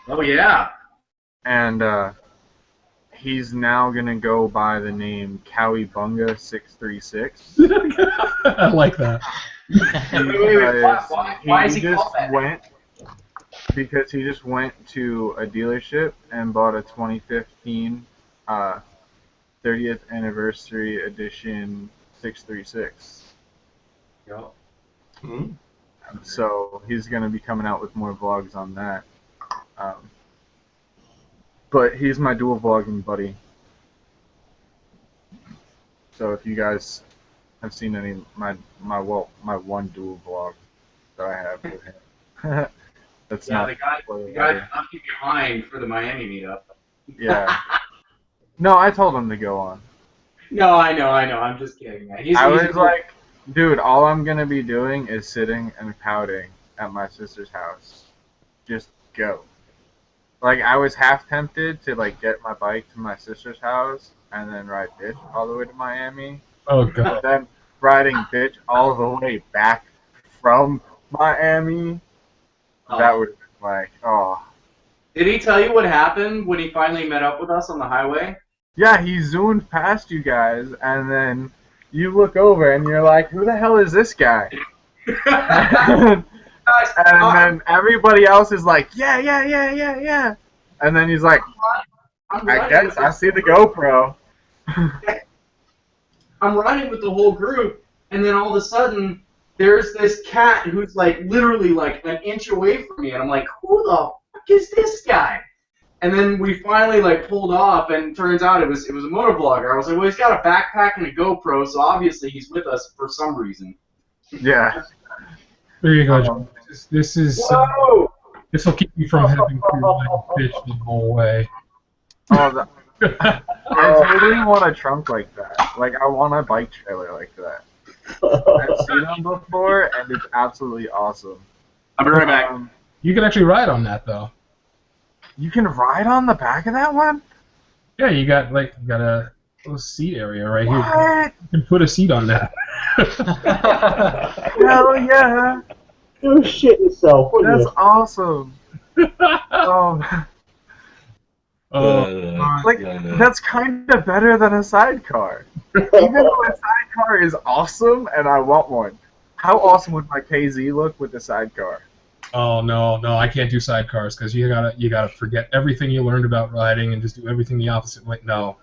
S4: Oh yeah.
S9: And he's now gonna go by the name Cowabunga 636.
S1: I like that.
S4: Why is he called that?
S9: Because he just went to a dealership and bought a 2015 30th anniversary edition 636.
S4: Yep.
S6: Hmm.
S9: So he's going to be coming out with more vlogs on that. But he's my dual vlogging buddy. So if you guys have seen any my one dual vlog that I have with him. That's not
S4: the guy left you behind for the Miami meetup.
S9: Yeah. No, I told him to go on.
S4: No, I know. I'm just kidding.
S9: I was like, dude, all I'm gonna be doing is sitting and pouting at my sister's house. Just go. Like, I was half tempted to like get my bike to my sister's house and then ride bitch all the way to Miami.
S1: Oh god.
S9: But then riding bitch all the way back from Miami, that would like, oh.
S4: Did he tell you what happened when he finally met up with us on the highway?
S9: Yeah, he zoomed past you guys, and then you look over and you're like, who the hell is this guy? And then everybody else is like, yeah. And then he's like, I guess I see the GoPro.
S4: I'm riding with the whole group, and then all of a sudden, there's this cat who's like literally like an inch away from me, and I'm like, who the fuck is this guy? And then we finally like pulled off, and turns out it was a motovlogger. I was like, well, he's got a backpack and a GoPro, so obviously he's with us for some reason.
S9: Yeah.
S1: There you go, John. This is
S2: Whoa!
S1: this will keep you from having to like, fish the whole way.
S9: Oh, I totally want a trunk like that. Like, I want a bike trailer like that. I've seen them before, and it's absolutely awesome.
S4: I'll be right back.
S1: You can actually ride on that though.
S9: You can ride on the back of that one?
S1: Yeah, you got a little seat area right here.
S9: What?
S1: You can put a seat on that.
S9: Hell yeah!
S2: You shit yourself, wouldn't
S9: That's awesome. Oh, like, that's kind of better than a sidecar. Even though a sidecar is awesome and I want one, how awesome would my KZ look with the sidecar?
S1: Oh no, I can't do sidecars because you gotta forget everything you learned about riding and just do everything the opposite way. No.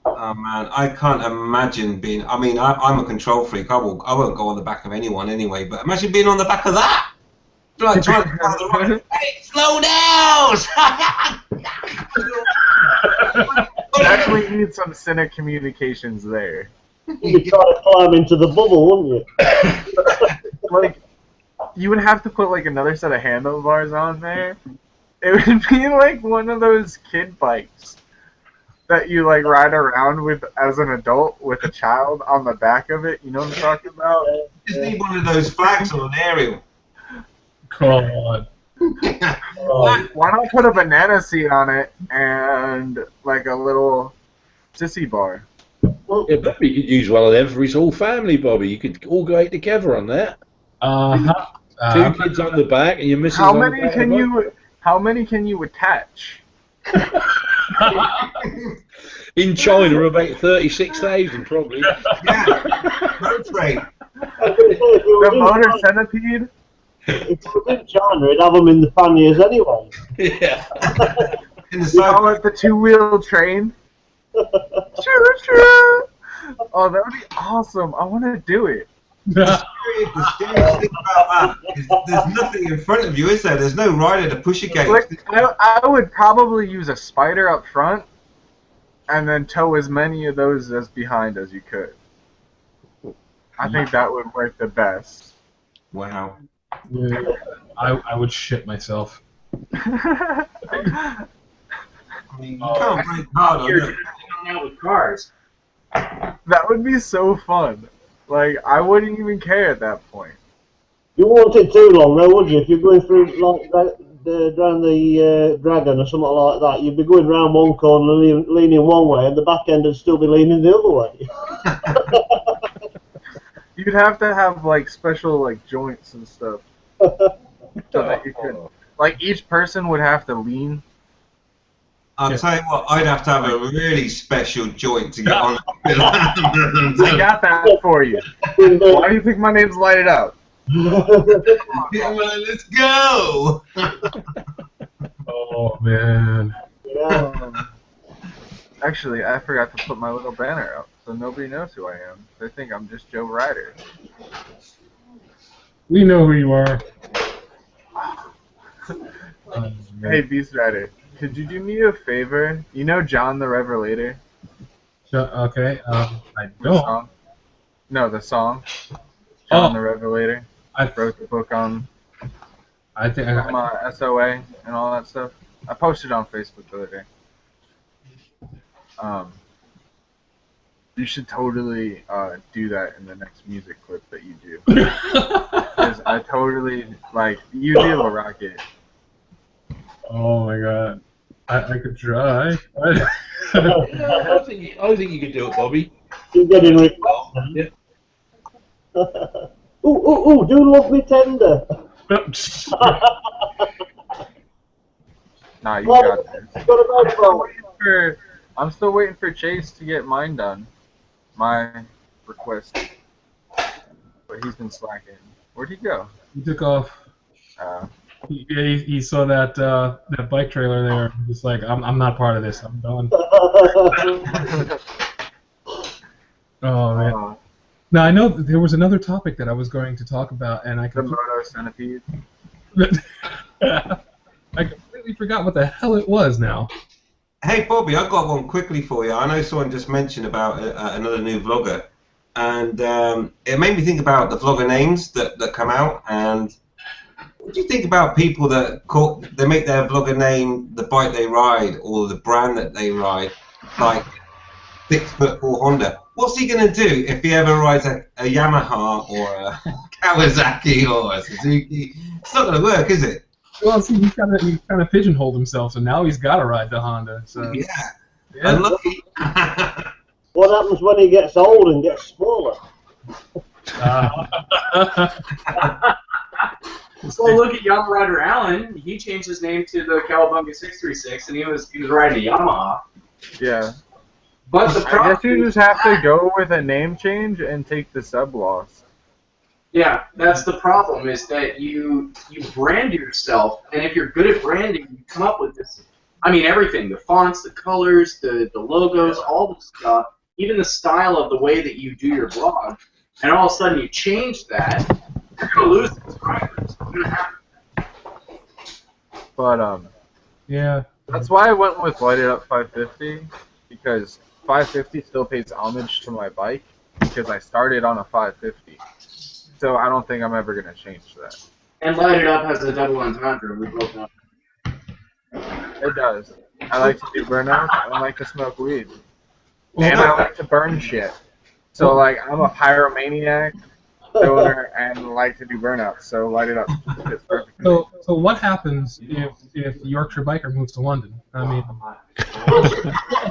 S6: Oh man, I can't imagine being. I mean, I'm a control freak. I won't go on the back of anyone anyway. But imagine being on the back of that. Like trying to follow the road. Hey, slow down!
S9: You actually need some Cynic communications there.
S2: You'd try to climb into the bubble, wouldn't you?
S9: Like, you would have to put like another set of handlebars on there. It would be like one of those kid bikes that you like ride around with as an adult with a child on the back of it. You know what I'm talking about?
S6: You just need one of those flags on an aerial.
S1: God.
S9: Why not put a banana seat on it and like a little sissy bar?
S8: Yeah, Bobby, you could use one of them for his whole family, Bobby. You could all go out together on that. Two kids on the back, and you're missing.
S9: How many can you attach?
S8: In China, about 36,000 probably.
S6: Yeah, road rate.
S9: The motor centipede.
S2: If it was in China, it'd have them in the panniers anyway.
S8: Yeah.
S6: In the
S9: You call it the two-wheel train? Choo-choo! Oh, that would be awesome. I want to do it.
S6: The scariest thing about that is there's nothing in front of you, is there? There's no rider to push against.
S9: Like, I would probably use a spider up front and then tow as many of those as behind as you could. I think that would work the best.
S6: Wow.
S1: Yeah, I would shit myself.
S6: I mean, you can't break hard on
S4: You're
S6: it.
S4: hanging out with cars.
S9: That would be so fun. Like, I wouldn't even care at that point.
S2: You won't take too long, though, would you? If you're going through like around the dragon or something like that, you'd be going round one corner and leaning one way, and the back end would still be leaning the other way.
S9: You'd have to have like special like joints and stuff so that you could, like, each person would have to lean.
S6: I'll tell you what, I'd have to have a really special joint to get on.
S9: I got that for you. Why do you think my name's Lighted Out?
S6: Let's go!
S1: Oh man.
S2: Yeah.
S9: Actually, I forgot to put my little banner up, so nobody knows who I am. They think I'm just Joe Ryder.
S1: We know who you are.
S9: Hey, Beast Rider, could you do me a favor? You know John the Revelator?
S1: Okay. I
S9: The
S1: don't.
S9: song? No, the song. John the Revelator.
S1: I
S9: Wrote the book on
S1: think I
S9: SOA and all that stuff. I posted it on Facebook the other day. You should totally do that in the next music clip that you do. Because I totally, like, you do a rocket.
S1: Oh my god. I could try.
S8: I think you could do it, Bobby.
S2: You're getting Rick.
S8: Yeah.
S2: Ooh, do love me tender.
S9: Nah, you got this.
S2: Got a microphone.
S9: I'm still waiting for Chase to get mine done. My request. But he's been slacking. Where'd he go?
S1: He took off. He saw that that bike trailer there. Just like I'm not part of this. I'm done. Oh man. Now I know that there was another topic that I was going to talk about, and I
S9: The Moto Centipede.
S1: I completely forgot what the hell it was now.
S6: Hey Bobby, I've got one quickly for you. I know someone just mentioned about another new vlogger, and it made me think about the vlogger names that come out. And what do you think about people that they make their vlogger name the bike they ride or the brand that they ride, like 6'4" Honda? What's he gonna do if he ever rides a Yamaha or a Kawasaki or a Suzuki? It's not gonna work, is it?
S1: Well, see, he kind of pigeonholed himself, so now he's got to ride the Honda. So
S6: Yeah.
S1: yeah.
S6: Unlucky.
S2: What happens when he gets old and gets smaller?
S4: Well, look at Young Rider Allen. He changed his name to the Cowabunga 636, and he was riding a Yamaha.
S9: Yeah.
S4: But the
S9: I
S4: problem,
S9: guess you just have to go with a name change and take the sub loss.
S4: yeah, that's the problem, is that you brand yourself, and if you're good at branding, you come up with this. I mean, everything, the fonts, the colors, the logos, all the stuff, even the style of the way that you do your blog, and all of a sudden you change that, you're going to lose subscribers. It's going to happen.
S9: But
S1: Yeah.
S9: that's why I went with Light It Up 550, because 550 still pays homage to my bike, because I started on a 550. So I don't think I'm ever going to change that.
S4: And Light It Up has a double entendre. We both know.
S9: It does. I like to do burnouts. I like to smoke weed. And I like to burn shit. So, like, I'm a pyromaniac, stoner, and like to do burnouts. So Light It Up fits perfectly.
S1: So what happens if Yorkshire Biker moves to London? I mean,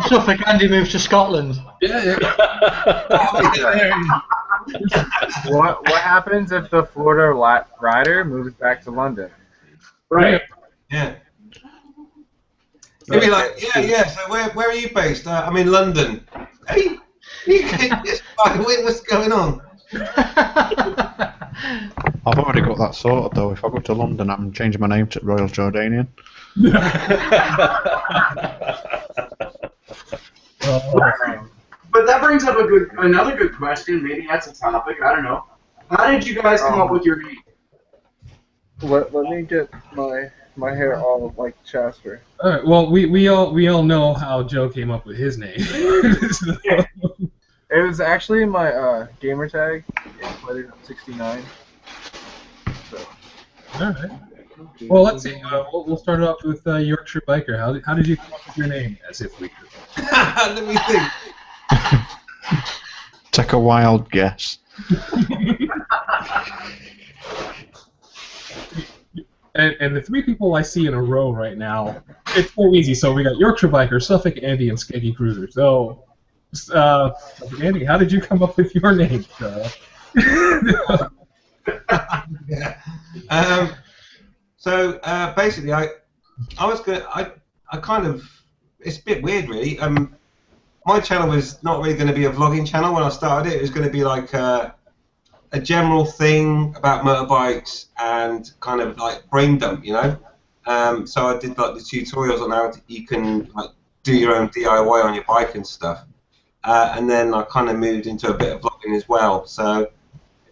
S5: Suffolk Andy moves to Scotland.
S1: yeah.
S9: What happens if the Florida rider moves back to London?
S4: Right.
S6: Yeah. Maybe like, yeah. So where are you based? I'm in London. Hey, what's going on?
S3: I've already got that sorted though. If I go to London, I'm changing my name to Royal Jordanian.
S4: But that brings up another good question. Maybe that's a topic. I don't know. How did you guys come up with your name?
S9: Let me get my hair all like Chasper.
S1: All right. Well, we all know how Joe came up with his name. So-
S9: It was actually my gamer tag. It's Light It Up 69. So.
S1: All right. Well, let's see. We'll start off with Yorkshire Biker. How did you come up with your name? As if we could.
S6: Let me think.
S3: Take a wild guess.
S1: And the three people I see in a row right now, it's so easy. So we got Yorkshire Biker, Suffolk Andy, and Skeggy Cruiser. So, Andy, how did you come up with your name?
S6: Yeah. So basically, I kind of, it's a bit weird really. My channel was not really going to be a vlogging channel when I started it. It was going to be like a general thing about motorbikes and kind of like brain dump, you know. So I did like the tutorials on how you can like do your own DIY on your bike and stuff. And then I kind of moved into a bit of vlogging as well. So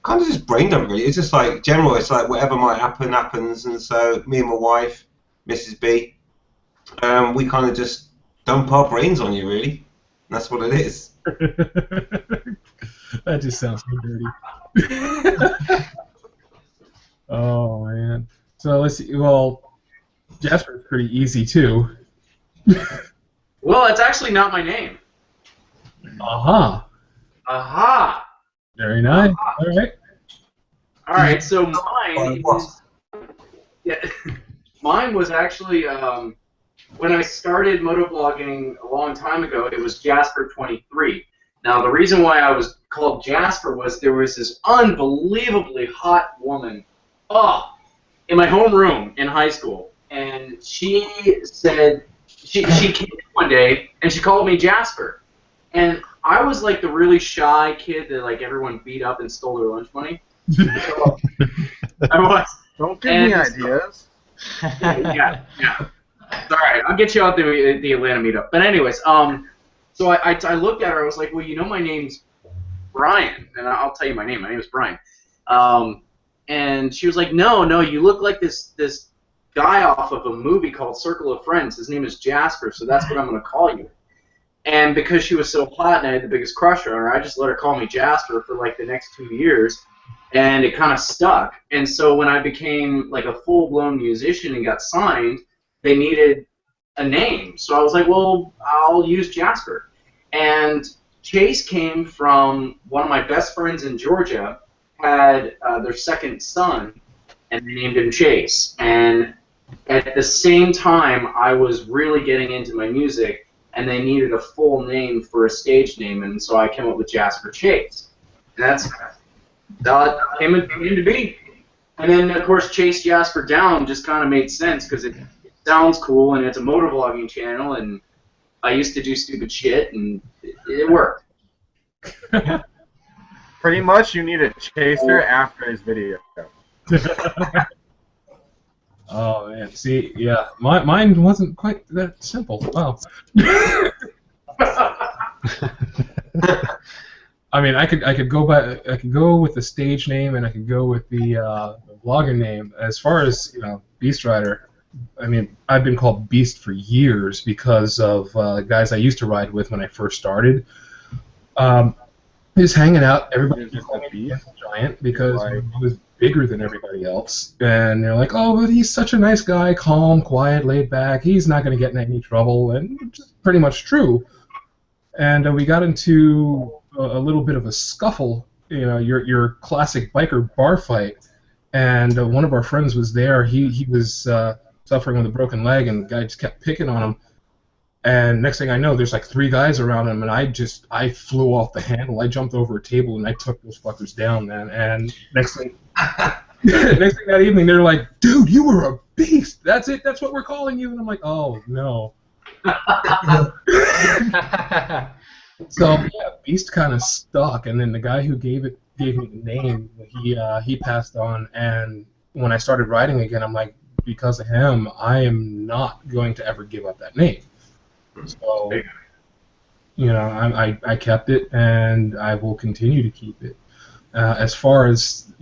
S6: kind of just brain dump really. It's just like general. It's like whatever might happen happens. And so me and my wife, Mrs. B, we kind of just dump our brains on you really. And that's what it is.
S1: That just sounds so dirty. Oh man. So let's see. Well, Jasper's pretty easy too.
S4: Well, it's actually not my name.
S1: Aha.
S4: Aha.
S1: Very nice. All right.
S4: All right. So mine is. Yeah. Mine was actually when I started motovlogging a long time ago. It was Jasper23. Now the reason why I was called Jasper was there was this unbelievably hot woman, in my homeroom in high school, and she said she came in one day and she called me Jasper, and I was like the really shy kid that like everyone beat up and stole their lunch money. So, I was.
S9: Don't give me ideas.
S4: Yeah. All right, I'll get you out the Atlanta meetup. But anyways, so I looked at her. I was like, well, you know, my name's Brian, and I'll tell you my name. My name is Brian. And she was like, no, you look like this guy off of a movie called Circle of Friends. His name is Jasper, so that's what I'm going to call you. And because she was so hot and I had the biggest crush on her, I just let her call me Jasper for like the next 2 years, and it kind of stuck. And so when I became like a full-blown musician and got signed, they needed a name. So I was like, well, I'll use Jasper. And Chase came from one of my best friends in Georgia, had their second son, and they named him Chase. And at the same time, I was really getting into my music, and they needed a full name for a stage name, and so I came up with Jasper Chase. And that's how it came to be. And then, of course, Chase Jasper Down just kind of made sense because it sounds cool, and it's a motovlogging channel, and I used to do stupid shit, and it worked.
S9: Pretty much, you need a chaser after his video.
S1: Oh man, see, yeah, mine wasn't quite that simple. Wow. I mean, I could go with the stage name, and I could go with the vlogger name. As far as Beast Rider, I mean, I've been called Beast for years because of guys I used to ride with when I first started. Just hanging out, everybody just called me Giant because he was bigger than everybody else, and they're like, "Oh, but he's such a nice guy, calm, quiet, laid back. He's not going to get in any trouble," and which is pretty much true. And we got into a little bit of a scuffle, your classic biker bar fight, and one of our friends was there. He was suffering with a broken leg, and the guy just kept picking on him. And next thing I know, there's like 3 guys around him, and I flew off the handle. I jumped over a table, and I took those fuckers down, man. And next thing that evening, they're like, "Dude, you were a beast. That's it. That's what we're calling you." And I'm like, "Oh no." So yeah, Beast kind of stuck, and then the guy who gave me the name, he passed on. And when I started writing again, I'm like, because of him, I am not going to ever give up that name. So, I kept it, and I will continue to keep it. As far as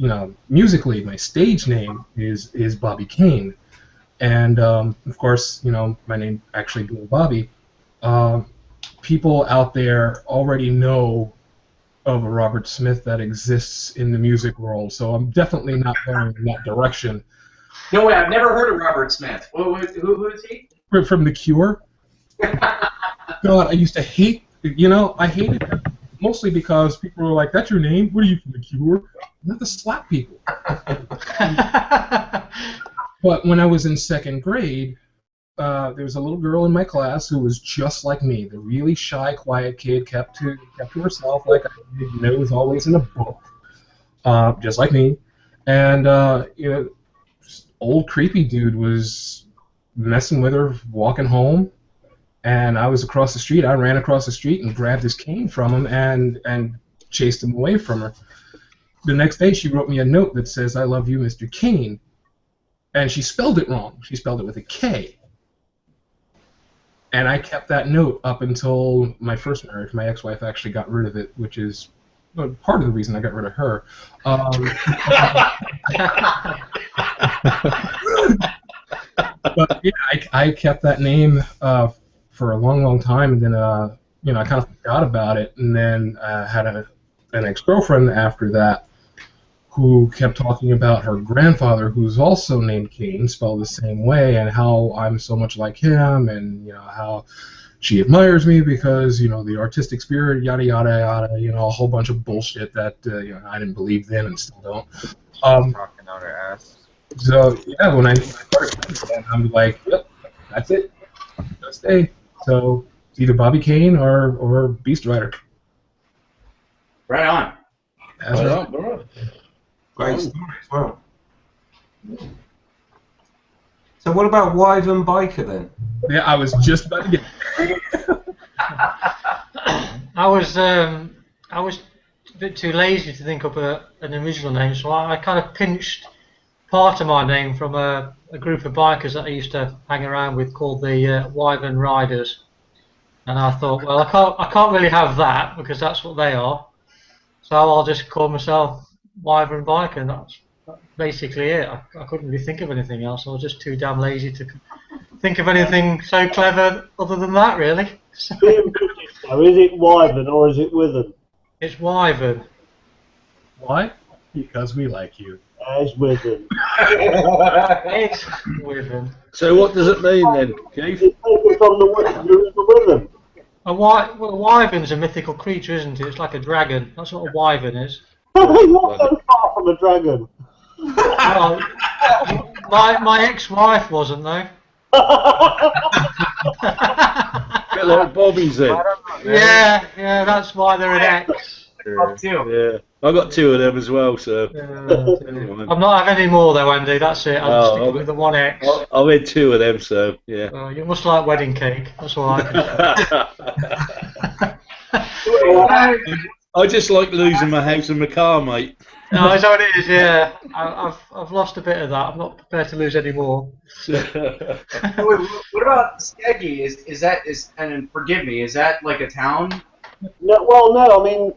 S1: musically, my stage name is Bobby Kane, and of course, my name actually being Bobby. People out there already know of a Robert Smith that exists in the music world, so I'm definitely not going in that direction.
S4: No way, I've never heard of Robert Smith. Who is he?
S1: From The Cure. God, I used to hate, I hated him mostly because people were like, "That's your name? What are you, from The Cure?" I have to slap people. But when I was in 2nd grade, there was a little girl in my class who was just like me, the really shy, quiet kid, kept to herself like I did, nose always in a book, just like me. And, old creepy dude was messing with her, walking home. And I was across the street. I ran across the street and grabbed his cane from him and chased him away from her. The next day, she wrote me a note that says, "I love you, Mr. Kane." And she spelled it wrong. She spelled it with a K. And I kept that note up until my first marriage. My ex-wife actually got rid of it, which is part of the reason I got rid of her. But yeah, I kept that name for a long, long time, and then I kind of forgot about it, and then I had an ex-girlfriend after that who kept talking about her grandfather, who's also named Kane, spelled the same way, and how I'm so much like him, and how she admires me because the artistic spirit, yada yada yada, a whole bunch of bullshit that I didn't believe then and still don't.
S9: Talking out her ass.
S1: So yeah, when I started, I'm like, yep, that's it. Gonna stay. So it's either Bobby Kane or Beast Rider.
S4: Right on.
S1: That's right.
S8: Right.
S6: Great story as well. So what about Wyvern Biker then?
S1: Yeah, I was just about to get.
S5: I was a bit too lazy to think up an original name, so I kind of pinched part of my name from a group of bikers that I used to hang around with called the Wyvern Riders, and I thought, well, I can't really have that because that's what they are. So I'll just call myself Wyvern Biker, and that's basically it. I couldn't really think of anything else. I was just too damn lazy to think of anything so clever other than that, really. So,
S2: Being British though, is it Wyvern or is it Withen?
S5: it's Wyvern.
S1: Why? Because we like you.
S2: It's Withen.
S5: It's Wyvern.
S8: So what does it mean then, Keith?
S2: It's taken from the Withen.
S5: Well, a wyvern's a mythical creature, isn't it? It's like a dragon. That's what a wyvern is.
S2: You're so far from a dragon.
S5: Well, my ex-wife wasn't, though.
S8: A bit like Bobby's then.
S5: Yeah, that's why they're an ex.
S8: Yeah, I got 2 of them as well. So
S5: I'm not having any more though, Andy. That's it. I'm sticking with the one ex.
S8: I've had 2 of them. So yeah.
S5: You must like wedding cake. That's all I can say.
S8: I just like losing my house and my car, mate.
S5: No, that's how it is. Yeah, I've lost a bit of that. I'm not prepared to lose any more.
S4: What about Skeggy? Is that and forgive me, is that like a town?
S2: No, well, no. I mean,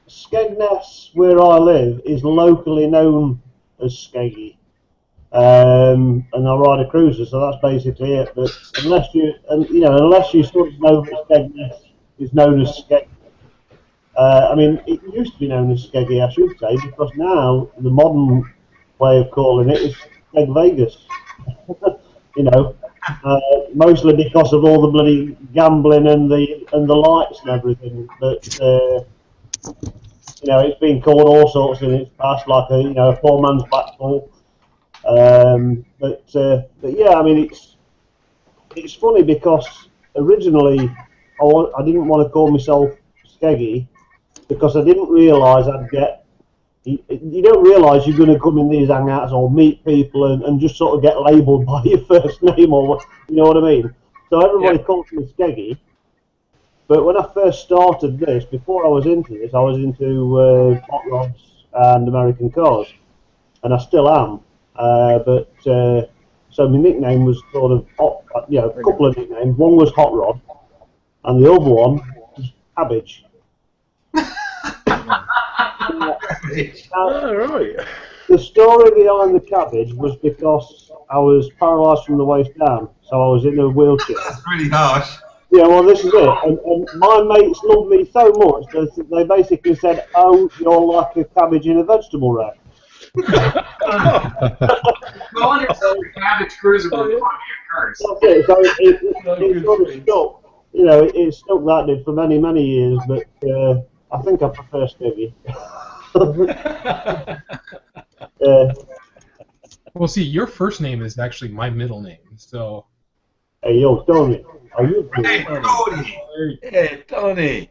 S2: Skegness, where I live, is locally known as Skeggy, and I ride a cruiser, so that's basically it. But unless you sort of know that Skegness is known as Skeggy. I mean, it used to be known as Skeggy, I should say, because now the modern way of calling it is Skeg Vegas. Mostly because of all the bloody gambling and the lights and everything. But it's been called all sorts in its past, like a poor man's Blackpool. But yeah, I mean, it's funny because originally I didn't want to call myself Skeggy, because I didn't realise I'd get... You don't realise you're going to come in these hangouts or meet people and just sort of get labelled by your first name, or you know what I mean? So everybody calls me Skeggy. But when I first started this, before I was into this, I was into hot rods and American cars, and I still am. So my nickname was sort of, a couple of nicknames. One was Hot Rod, and the other one was Cabbage.
S8: Right.
S2: The story behind the Cabbage was because I was paralysed from the waist down, so I was in a wheelchair.
S6: That's really harsh.
S2: Yeah, well, this is it. And my mates loved me so much that they basically said, "Oh, you're like a cabbage in a vegetable wrap."
S4: Calling yourself a cabbage cruiser would be a curse.
S2: That's it. So it sort of stuck. It stuck, that did, for many, many years. But I think I prefer Skeggy.
S1: Well, see, your first name is actually my middle name, so.
S2: Hey, yo, Tony. Are you good?
S6: Hey, Tony!
S8: Hey, Tony!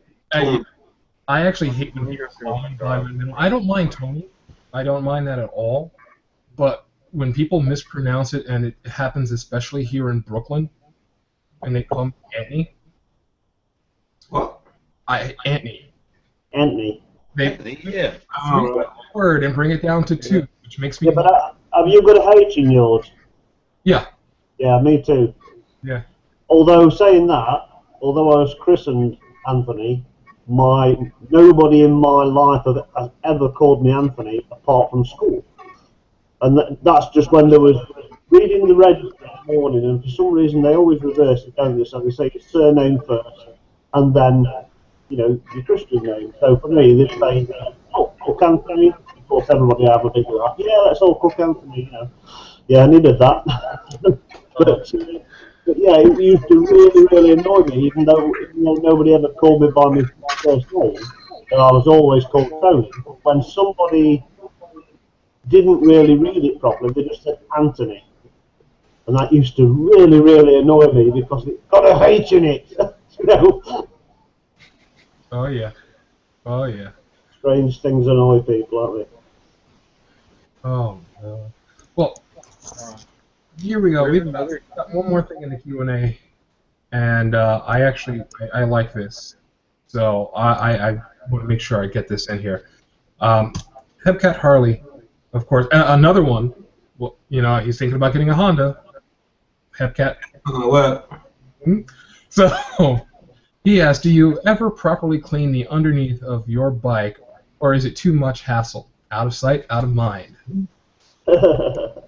S1: I actually hate when people call me by my middle. I don't mind Tony. I don't mind that at all. But when people mispronounce it, and it happens especially here in Brooklyn, and they call me Anthony.
S6: What?
S1: Anthony.
S2: Anthony.
S1: They
S8: Yeah.
S1: word and bring it down to 2, which makes me.
S2: Yeah, but have you got a H in yours?
S1: Yeah.
S2: Yeah, me too.
S1: Yeah.
S2: Although saying that, although I was christened Anthony, nobody in my life has ever called me Anthony apart from school, and that's just when there was reading the register this morning, and for some reason they always reverse it, don't they? So they say your surname first, and then your Christian name. So for me, they say, "Oh, Cook Anthony." Of course, everybody have a big laugh. Yeah, let's all Cook Anthony. Yeah, I needed that. But yeah, it used to really, really annoy me, even though nobody ever called me by my first name. And I was always called Tony. But when somebody didn't really read it properly, they just said Anthony. And that used to really, really annoy me because it got a H in it.
S1: Oh, yeah. Oh, yeah.
S2: Strange things annoy people, aren't they?
S1: Oh, no. Well, here we go. We've got one more thing in the Q&A, and I like this, so I want to make sure I get this in here. Hepcat Harley, of course, another one. Well, he's thinking about getting a Honda. Hepcat.
S6: What?
S1: So he asked, do you ever properly clean the underneath of your bike or is it too much hassle? Out of sight, out of mind.
S3: Nope.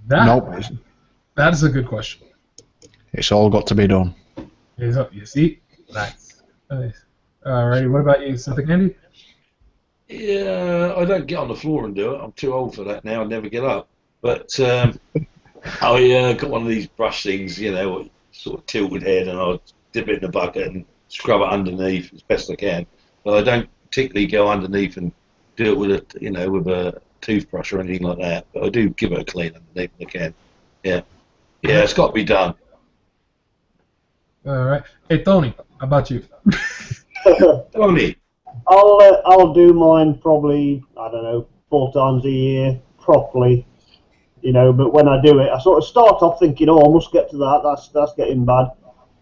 S1: That is a good question.
S3: It's all got to be done.
S1: You see? Nice. Alrighty, what about you, something Andy?
S8: Yeah, I don't get on the floor and do it. I'm too old for that now. I never get up. But I got one of these brush things, sort of tilted head, and I'll dip it in the bucket and scrub it underneath as best I can. But I don't particularly go underneath and do it with a toothbrush or anything like that. But I do give it a clean underneath if I can. Yeah, it's got to be done.
S1: All right. Hey, Tony, how about you?
S8: Tony.
S2: I'll do mine probably, I don't know, 4 times a year properly, but when I do it, I sort of start off thinking, I must get to that, that's getting bad,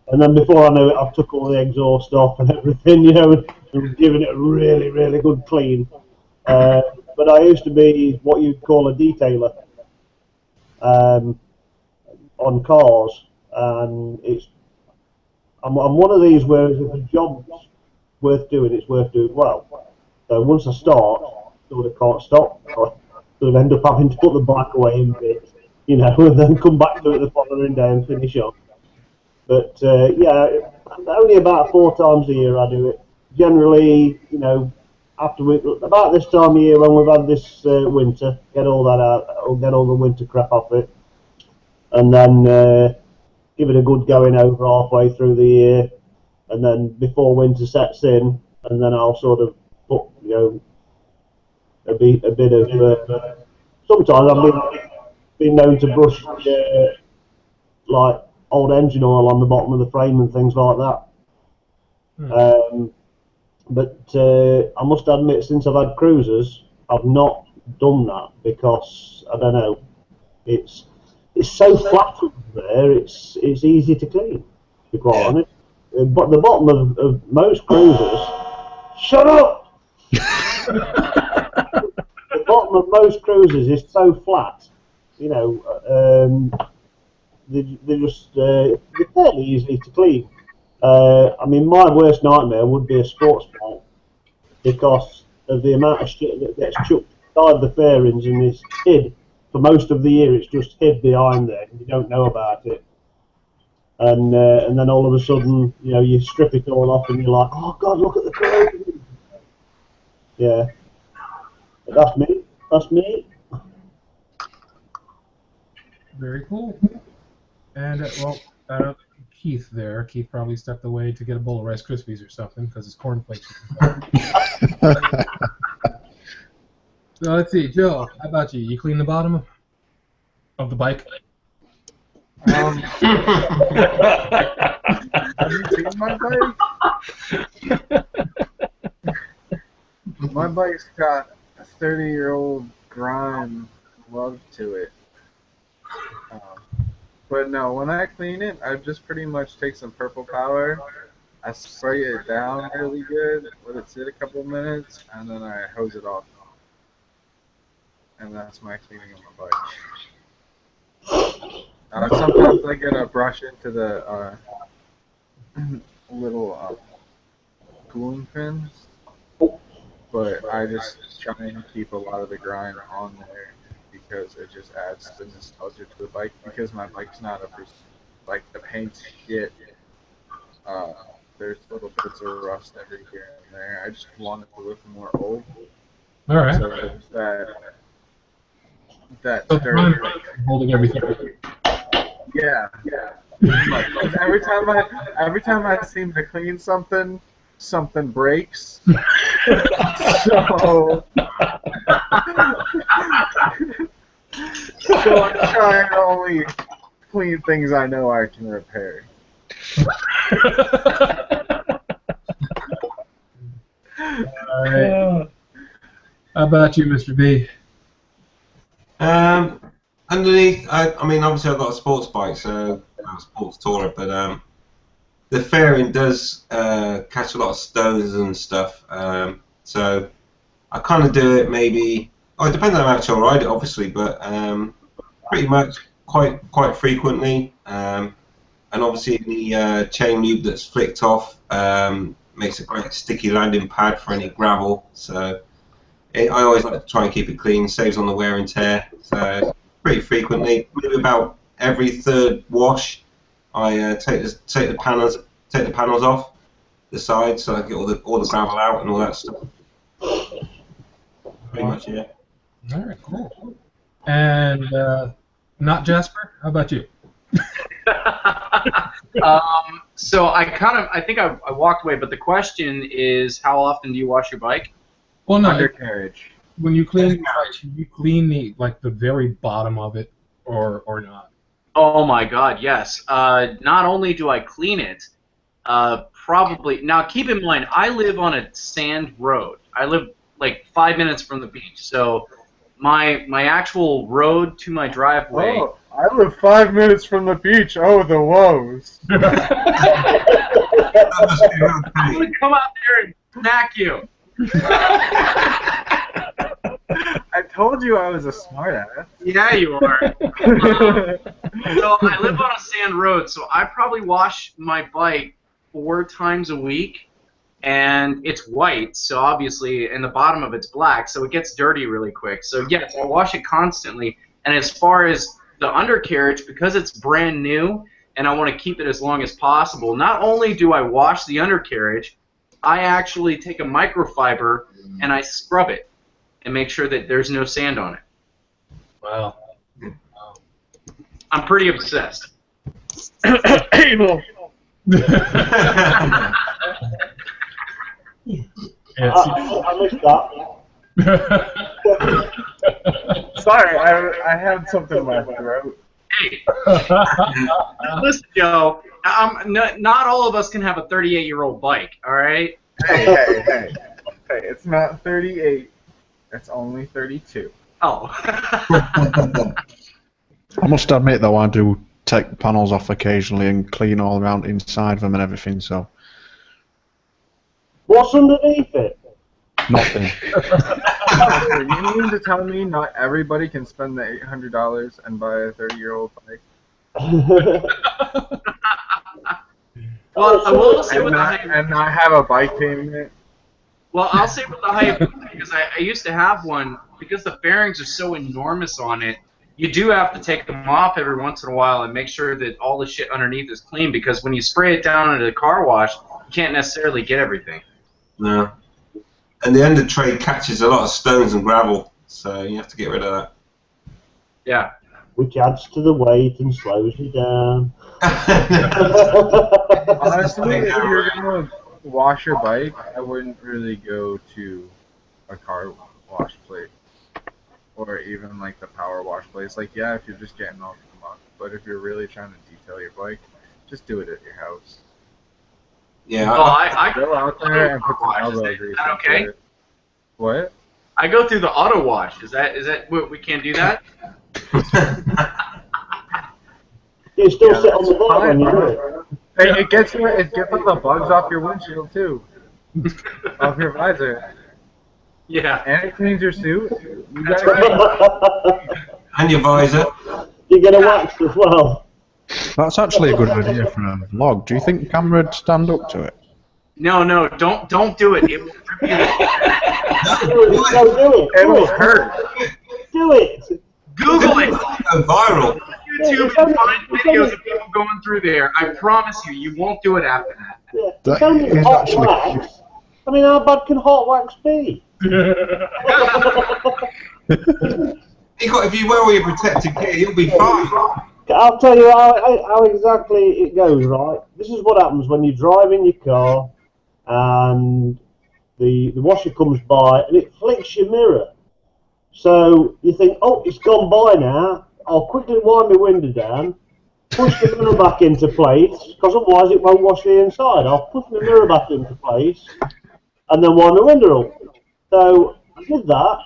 S2: and then before I know it, I've took all the exhaust off and everything, and given it a really, really good clean. But I used to be what you'd call a detailer on cars, and I'm one of these where if a job's worth doing, it's worth doing well. So once I start, sort of can't stop. I sort of end up having to put the bike away in bits, and then come back to it the following day and finish off. But only about 4 times a year I do it. Generally, after about this time of year when we've had this winter, get all that out, or get all the winter crap off it, and then give it a good going over halfway through the year. And then before winter sets in, and then I'll sort of put, a bit of. Sometimes I've been known to brush like old engine oil on the bottom of the frame and things like that. But I must admit, since I've had cruisers, I've not done that because I don't know. It's so flat over there. It's easy to clean. To be quite honest. But the bottom of most cruisers, shut up! The bottom of most cruisers is so flat, they're fairly easy to clean. My worst nightmare would be a sports bike because of the amount of shit that gets chucked inside the fairings and is hid for most of the year. It's just hid behind there, and you don't know about it. And then all of a sudden, you strip it all off, and you're like, oh God, look at the corrosion. Yeah, but that's me.
S1: Very cool. And Keith there. Keith probably stepped away to get a bowl of Rice Krispies or something because his cornflakes are So let's see, Joe. How about you? You clean the bottom of the bike?
S9: Have you seen my bike? My bike's got a 30-year-old grime love to it. But no, when I clean it, I just pretty much take some purple power, I spray it down really good, let it sit a couple minutes, and then I hose it off. And that's my cleaning of my bike. Sometimes I get a brush into the little cooling fins, but I just try and keep a lot of the grime on there because it just adds the nostalgia to the bike. Because my bike's not the paint's shit. There's little bits of rust every here and there. I just want it to look more old.
S1: All right.
S9: So there's that dirt
S1: holding everything.
S9: Yeah. Every time I seem to clean something, something breaks. So I'm trying to only clean things I know I can repair.
S1: All right. How about you, Mr. B?
S6: Underneath, obviously I've got a sports bike, so I'm a sports tourer, but the fairing does catch a lot of stones and stuff, so I kind of do it maybe, it depends on how much I ride it obviously, but pretty much quite frequently, and obviously the chain loop that's flicked off, makes a great sticky landing pad for any gravel. So I always like to try and keep it clean, saves on the wear and tear. So pretty frequently, maybe about every third wash, I take the panels off the sides so I get all the gravel out and all that stuff. Pretty much, yeah.
S1: All right, cool. And not Jasper. How about you?
S4: So I think I walked away, but the question is, how often do you wash your bike?
S1: Well, no.
S9: Undercarriage.
S1: When you clean your bike, you clean the very bottom of it, or not?
S4: Oh my God, yes. Not only do I clean it, probably. Now, keep in mind, I live on a sand road. I live like 5 minutes from the beach, so my actual road to my driveway.
S9: Oh, I live 5 minutes from the beach. Oh, the woes.
S4: I'm gonna come out there and smack you.
S9: I told you I was a smartass.
S4: Yeah, you are. So I live on a sand road, so I probably wash my bike 4 times a week. And it's white, so obviously, and the bottom of it's black, so it gets dirty really quick. So yes, I wash it constantly. And as far as the undercarriage, because it's brand new, and I want to keep it as long as possible, not only do I wash the undercarriage, I actually take a microfiber and I scrub it and make sure that there's no sand on it.
S1: Wow.
S4: I'm pretty obsessed.
S5: Evil.
S2: I missed that.
S9: Sorry, I had something in my throat.
S4: Hey, listen, Joe. Not all of us can have a 38-year-old bike, all right?
S9: Hey, it's not 38. It's only 32.
S4: Oh.
S3: I must admit, though, I do take the panels off occasionally and clean all around inside them and everything, so...
S2: What's underneath it?
S3: Nothing.
S9: You mean to tell me not everybody can spend the $800 and buy a 30-year-old bike?
S4: Well, I will say
S9: And
S4: with the
S9: not,
S4: hype.
S9: and not have a bike payment?
S4: Well, I'll say with the hype because I used to have one because the fairings are so enormous on it. You do have to take them off every once in a while and make sure that all the shit underneath is clean because when you spray it down into the car wash, you can't necessarily get everything.
S6: No. And the under tray catches a lot of stones and gravel, so you have to get rid of that.
S4: Yeah.
S2: Which adds to the weight and slows you down.
S9: Honestly, if you're going to wash your bike, I wouldn't really go to a car wash place. Or even like the power wash place. Like, yeah, if you're just getting off the muck. But if you're really trying to detail your bike, just do it at your house.
S6: Yeah.
S4: Oh, I
S9: Go out there and put some
S4: wash.
S9: elbow
S4: Is
S9: grease
S4: that
S9: into
S4: okay?
S9: it. What?
S4: I go through the auto wash. Is that we can't do that?
S2: You still sit on the bike when you do it.
S9: Hey, it gets all the bugs off your windshield too. Off your visor.
S4: Yeah.
S9: And it cleans your suit. You gotta
S6: And your visor.
S2: You get a wax as well.
S3: That's actually a good idea for a vlog. Do you think the camera would stand up to it?
S4: No, don't do it. It will rip you.
S2: Do it.
S9: It'll hurt.
S2: Do it.
S4: Google it.
S6: Go viral.
S4: YouTube and find videos of people going through there. I promise you won't do it after that.
S2: Yeah.
S3: That
S2: It's only
S3: is
S2: hot
S3: actually-
S2: wax. I mean, how bad can hot wax be?
S6: If you wear all your protective gear, you'll be fine.
S2: I'll tell you how exactly it goes, right? This is what happens when you drive in your car and the washer comes by and it flicks your mirror. So you think, oh, it's gone by now. I'll quickly wind my window down, push the mirror back into place, because otherwise it won't wash the inside. I'll push the mirror back into place and then wind the window up. So I did that,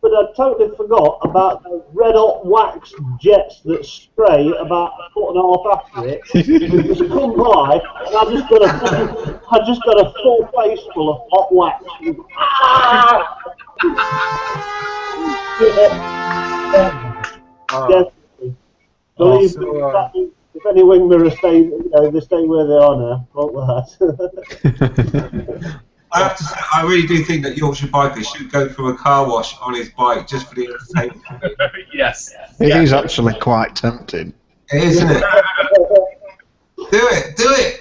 S2: but I totally forgot about the red hot wax jets that spray about a foot and a half after it. It just come by, and I just got a full face full of hot wax. Ah! Yeah. Definitely. Believe me,
S9: Also,
S2: if any wing mirrors stay, they stay where they are now. Fuck that.
S6: I have to say, I really do think that Yorkshire Biker should go through a car wash on his bike just for the entertainment.
S1: Yes.
S3: It is actually quite tempting.
S6: It is, isn't it? Do it!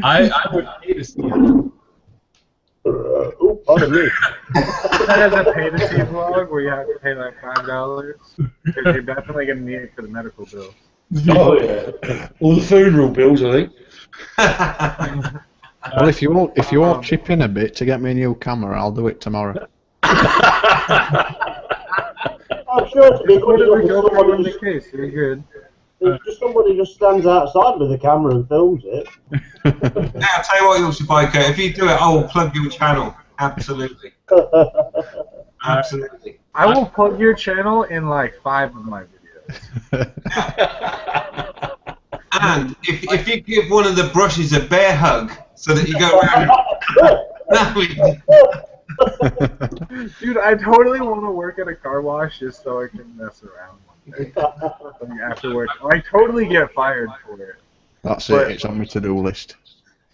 S1: I would pay to see it.
S2: Oh, pardon me.
S9: That has a pay to see vlog where you have to pay like $5 because you're definitely gonna need it for the medical bill.
S8: Oh yeah. All the funeral bills, I think.
S3: Well, if you won't chip in a bit to get me a new camera, I'll do it tomorrow.
S2: I'm sure it's big.
S9: What did we go for in the case? You're good.
S2: Just somebody just stands outside with a camera and films it.
S6: Yeah, I'll tell you what, Yorkshire Biker, if you do it, I will plug your channel. Absolutely. Absolutely.
S9: I will plug your channel in like 5 of my videos.
S6: And if you give one of the brushes a bear hug so that you go around.
S9: Dude, I totally want to work at a car wash just so I can mess around one day. After work. I totally get fired for it.
S3: That's it. It's on my to-do list.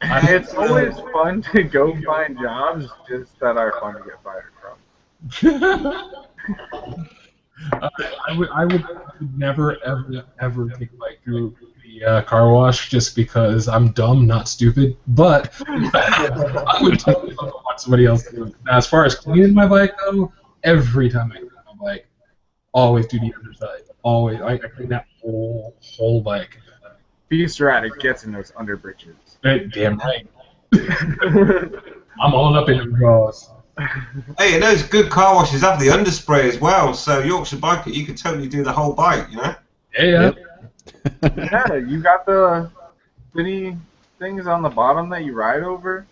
S9: It's always fun to go find jobs just that are fun to get fired from.
S1: I would never, ever take a bike through the car wash just because I'm dumb, not stupid. But I would totally want somebody else to do it. Now, as far as cleaning my bike, though, every time I clean my bike, always do the underside. Always. I clean that whole bike.
S9: Beast rat, it gets in those under britches.
S1: Damn right. I'm all up in them drawers.
S6: Hey, and those good car washes have the underspray as well, so Yorkshire Biker, you could totally do the whole bike, you know?
S1: Yeah.
S9: Yeah, you got the spinny things on the bottom that you ride over?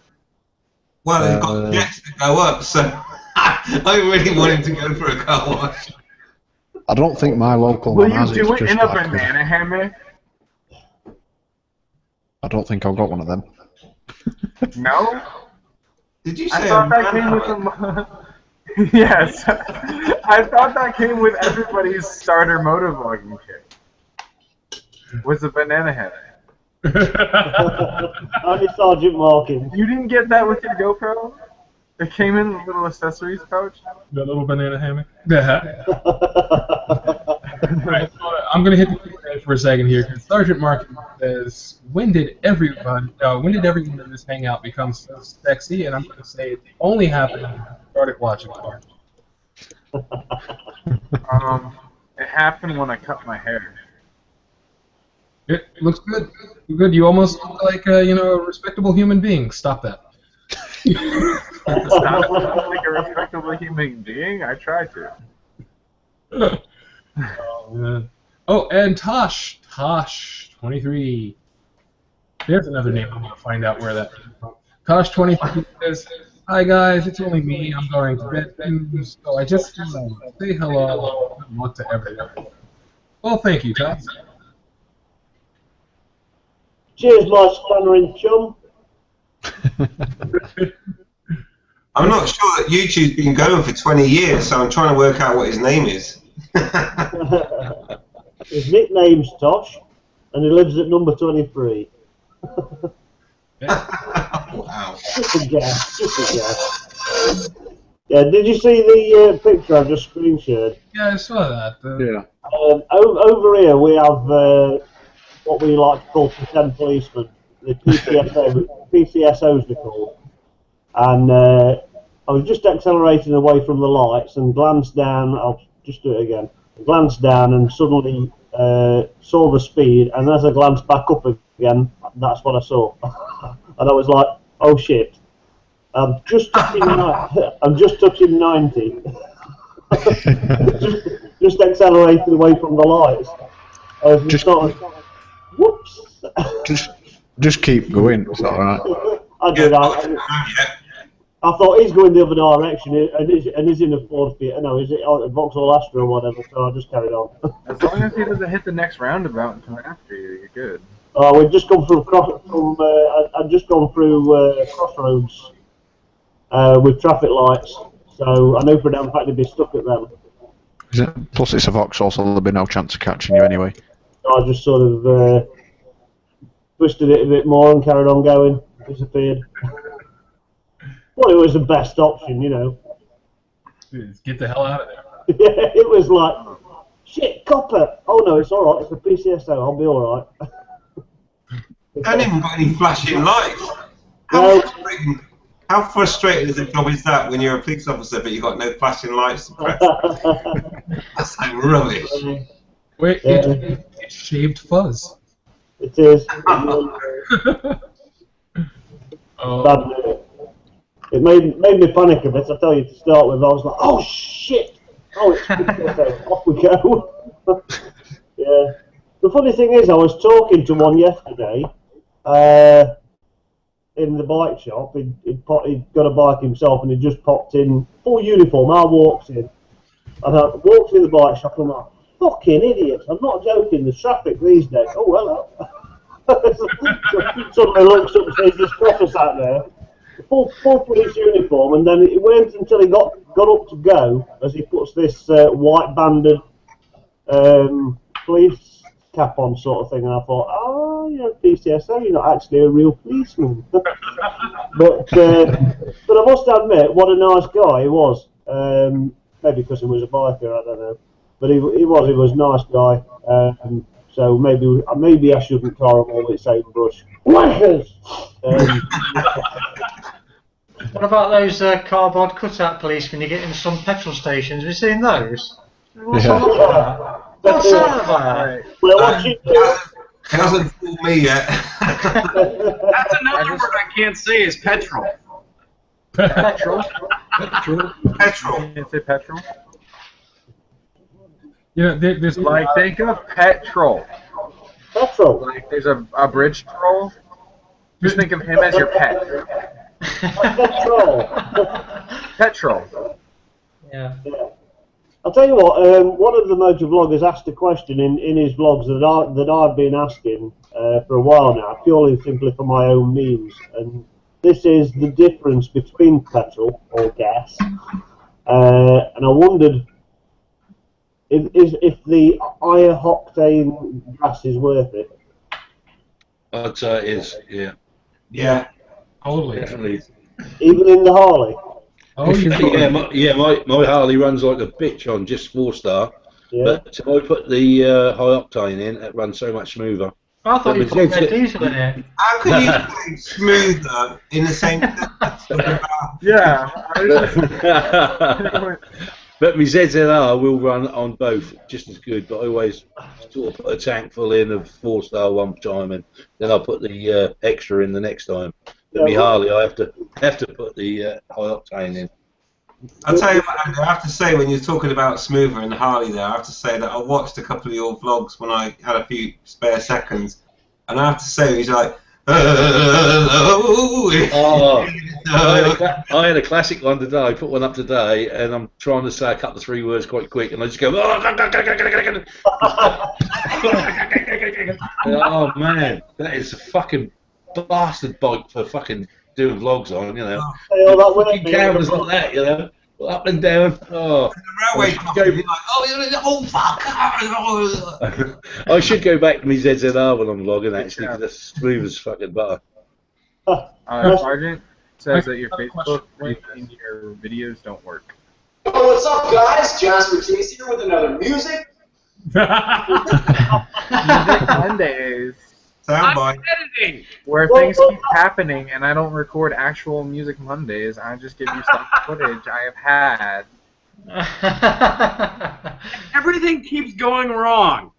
S6: Well, they've got jets to go up, so I really want him to go for a car wash.
S3: I don't think my local
S9: Will
S3: one has
S9: you do
S3: it's
S9: it
S3: just
S9: in a
S3: like
S9: banana hammock?
S3: I don't think I've got one of them.
S9: No?
S6: Did you
S9: I
S6: say
S9: thought that came with the... Yes. I thought that came with everybody's starter motovlogging kit. Was a banana hammock.
S2: Only Sergeant Markin.
S9: You didn't get that with your GoPro? It came in a little accessories pouch?
S1: The little banana hammock. Right, so I'm gonna hit the Q&A for a second here because Sergeant Markin says, "When did everyone in this hangout become so sexy?" And I'm gonna say it only happened when I started watching cars.
S9: It happened when I cut my hair.
S1: It looks good. Good. You almost look like a respectable human being. Stop that.
S9: Stop like a respectable human being? I try to.
S1: Oh, man. Oh, and Tosh 23. There's another name. I'm gonna find out where that came from. Tosh 23 says, "Hi guys, it's only me. I'm going to bed soon, so I just want to say hello and good luck to everyone." Well, thank you, Tosh.
S2: Cheers, my splannering chum.
S6: I'm not sure that YouTube's been going for 20 years, so I'm trying to work out what his name is.
S2: His nickname's Tosh, and he lives at number 23.
S6: Wow.
S2: Just a guess. Yeah, did you see the picture I've just screen shared?
S1: Yeah, I saw that.
S3: Yeah.
S2: Over here we have what we like to call pretend policemen, the PCSOs they're called. And I was just accelerating away from the lights and glanced down. I'll just do it again. Glanced down and suddenly saw the speed. And as I glanced back up again, that's what I saw. And I was like, "Oh shit! I'm just touching 90. just accelerating away from the lights. I was just sort of, whoops.
S3: Just keep going. It's all right.
S2: I did. I thought he's going the other direction, and he's in a Ford Fiat. No, is it a Vauxhall Astra or whatever? So I just carried on.
S9: As long as he doesn't hit the next roundabout and come after you, you're good.
S2: We've just gone through I've just gone through crossroads with traffic lights, so I know for a damn fact to be stuck at them.
S3: Plus, it's a Vauxhall, so there'll be no chance of catching you anyway.
S2: So I just sort of twisted it a bit more and carried on going. Disappeared. Well, it was the best option, you know.
S1: Just get the hell out of there.
S2: Yeah, it was like, shit, copper. Oh no, it's all right. It's a PCSO. I'll be all right.
S6: Haven't even got any flashing lights.
S2: No.
S6: How frustrating is a job is that when you're a police officer but you've got no flashing lights to press? That's like rubbish.
S1: Wait, it's shaved fuzz.
S2: It is.
S1: Oh.
S2: Bad minute. It made me panic a bit, I tell you, to start with. I was like, oh shit! Oh, it's PCSO. Off we go. Yeah. The funny thing is, I was talking to one yesterday in the bike shop. He'd got a bike himself and he just popped in, full uniform. I walked in. And I walked in the bike shop and I'm like, fucking idiots. I'm not joking, there's traffic these days. Oh, hello. Suddenly looks up and says, there's traffic out there. Full police uniform, and then it went until he got up to go as he puts this white banded police cap on, sort of thing. And I thought, oh, you're a PCSO, you're not actually a real policeman. but I must admit, what a nice guy he was. Maybe because he was a biker, I don't know. But he was a nice guy. So maybe I shouldn't tar him all with sagebrush. Whackers!
S5: What about those cardboard cutout police when you get in some petrol stations? Have you seen those? What's that about? What's that about?
S2: Well, what you do?
S6: It hasn't fooled me yet.
S4: That's another word I can't say is petrol.
S5: Petrol?
S8: Petrol.
S6: Petrol.
S9: You can say petrol.
S1: Yeah, there's
S9: Like, think of petrol.
S2: Petrol.
S9: Like, there's a bridge troll. Just think of him as your pet.
S2: Petrol.
S9: Petrol.
S5: Yeah.
S2: I'll tell you what, one of the motovloggers asked a question in his vlogs that I've been asking for a while now, purely simply for my own means, and this is the difference between petrol or gas, and I wondered if the higher octane gas is worth it.
S8: I'd say it is, yeah.
S6: Yeah.
S1: totally.
S8: Definitely.
S2: Even in the Harley.
S1: Oh,
S8: Yeah, my Harley runs like a bitch on just 4-star,
S2: Yeah.
S8: but if I put the high octane in, it runs so much smoother.
S5: I thought you put red diesel in it.
S6: How can you say smoother in the same sentence?
S9: Yeah.
S8: But my ZZR will run on both just as good, but I always sort of put a tank full in of 4-star one time, and then I'll put the extra in the next time. But my Harley, I have to put the high octane in.
S6: I'll tell you what, Andy, I have to say, when you're talking about smoother and Harley there, I have to say that I watched a couple of your vlogs when I had a few spare seconds, and I have to say, he's like, hello.
S8: Oh, I had a classic one today. I put one up today, and I'm trying to say a couple of 3 words quite quick, and I just go, oh man, that is a fucking bastard bike for fucking doing vlogs on, you know. Fucking cameras like that, you know, up and down. Oh,
S6: The railway company, like, oh fuck!
S8: I should go back to my ZZR when I'm vlogging actually, because that's smooth as fucking butter.
S9: Sergeant says that your Facebook link in your videos don't work.
S4: Oh, what's up, guys? Jasper Chase here with another music.
S9: Music Mondays,
S6: Soundbite.
S4: Editing.
S9: where things keep happening and I don't record actual Music Mondays. I just give you some footage I have had.
S4: Everything keeps going wrong.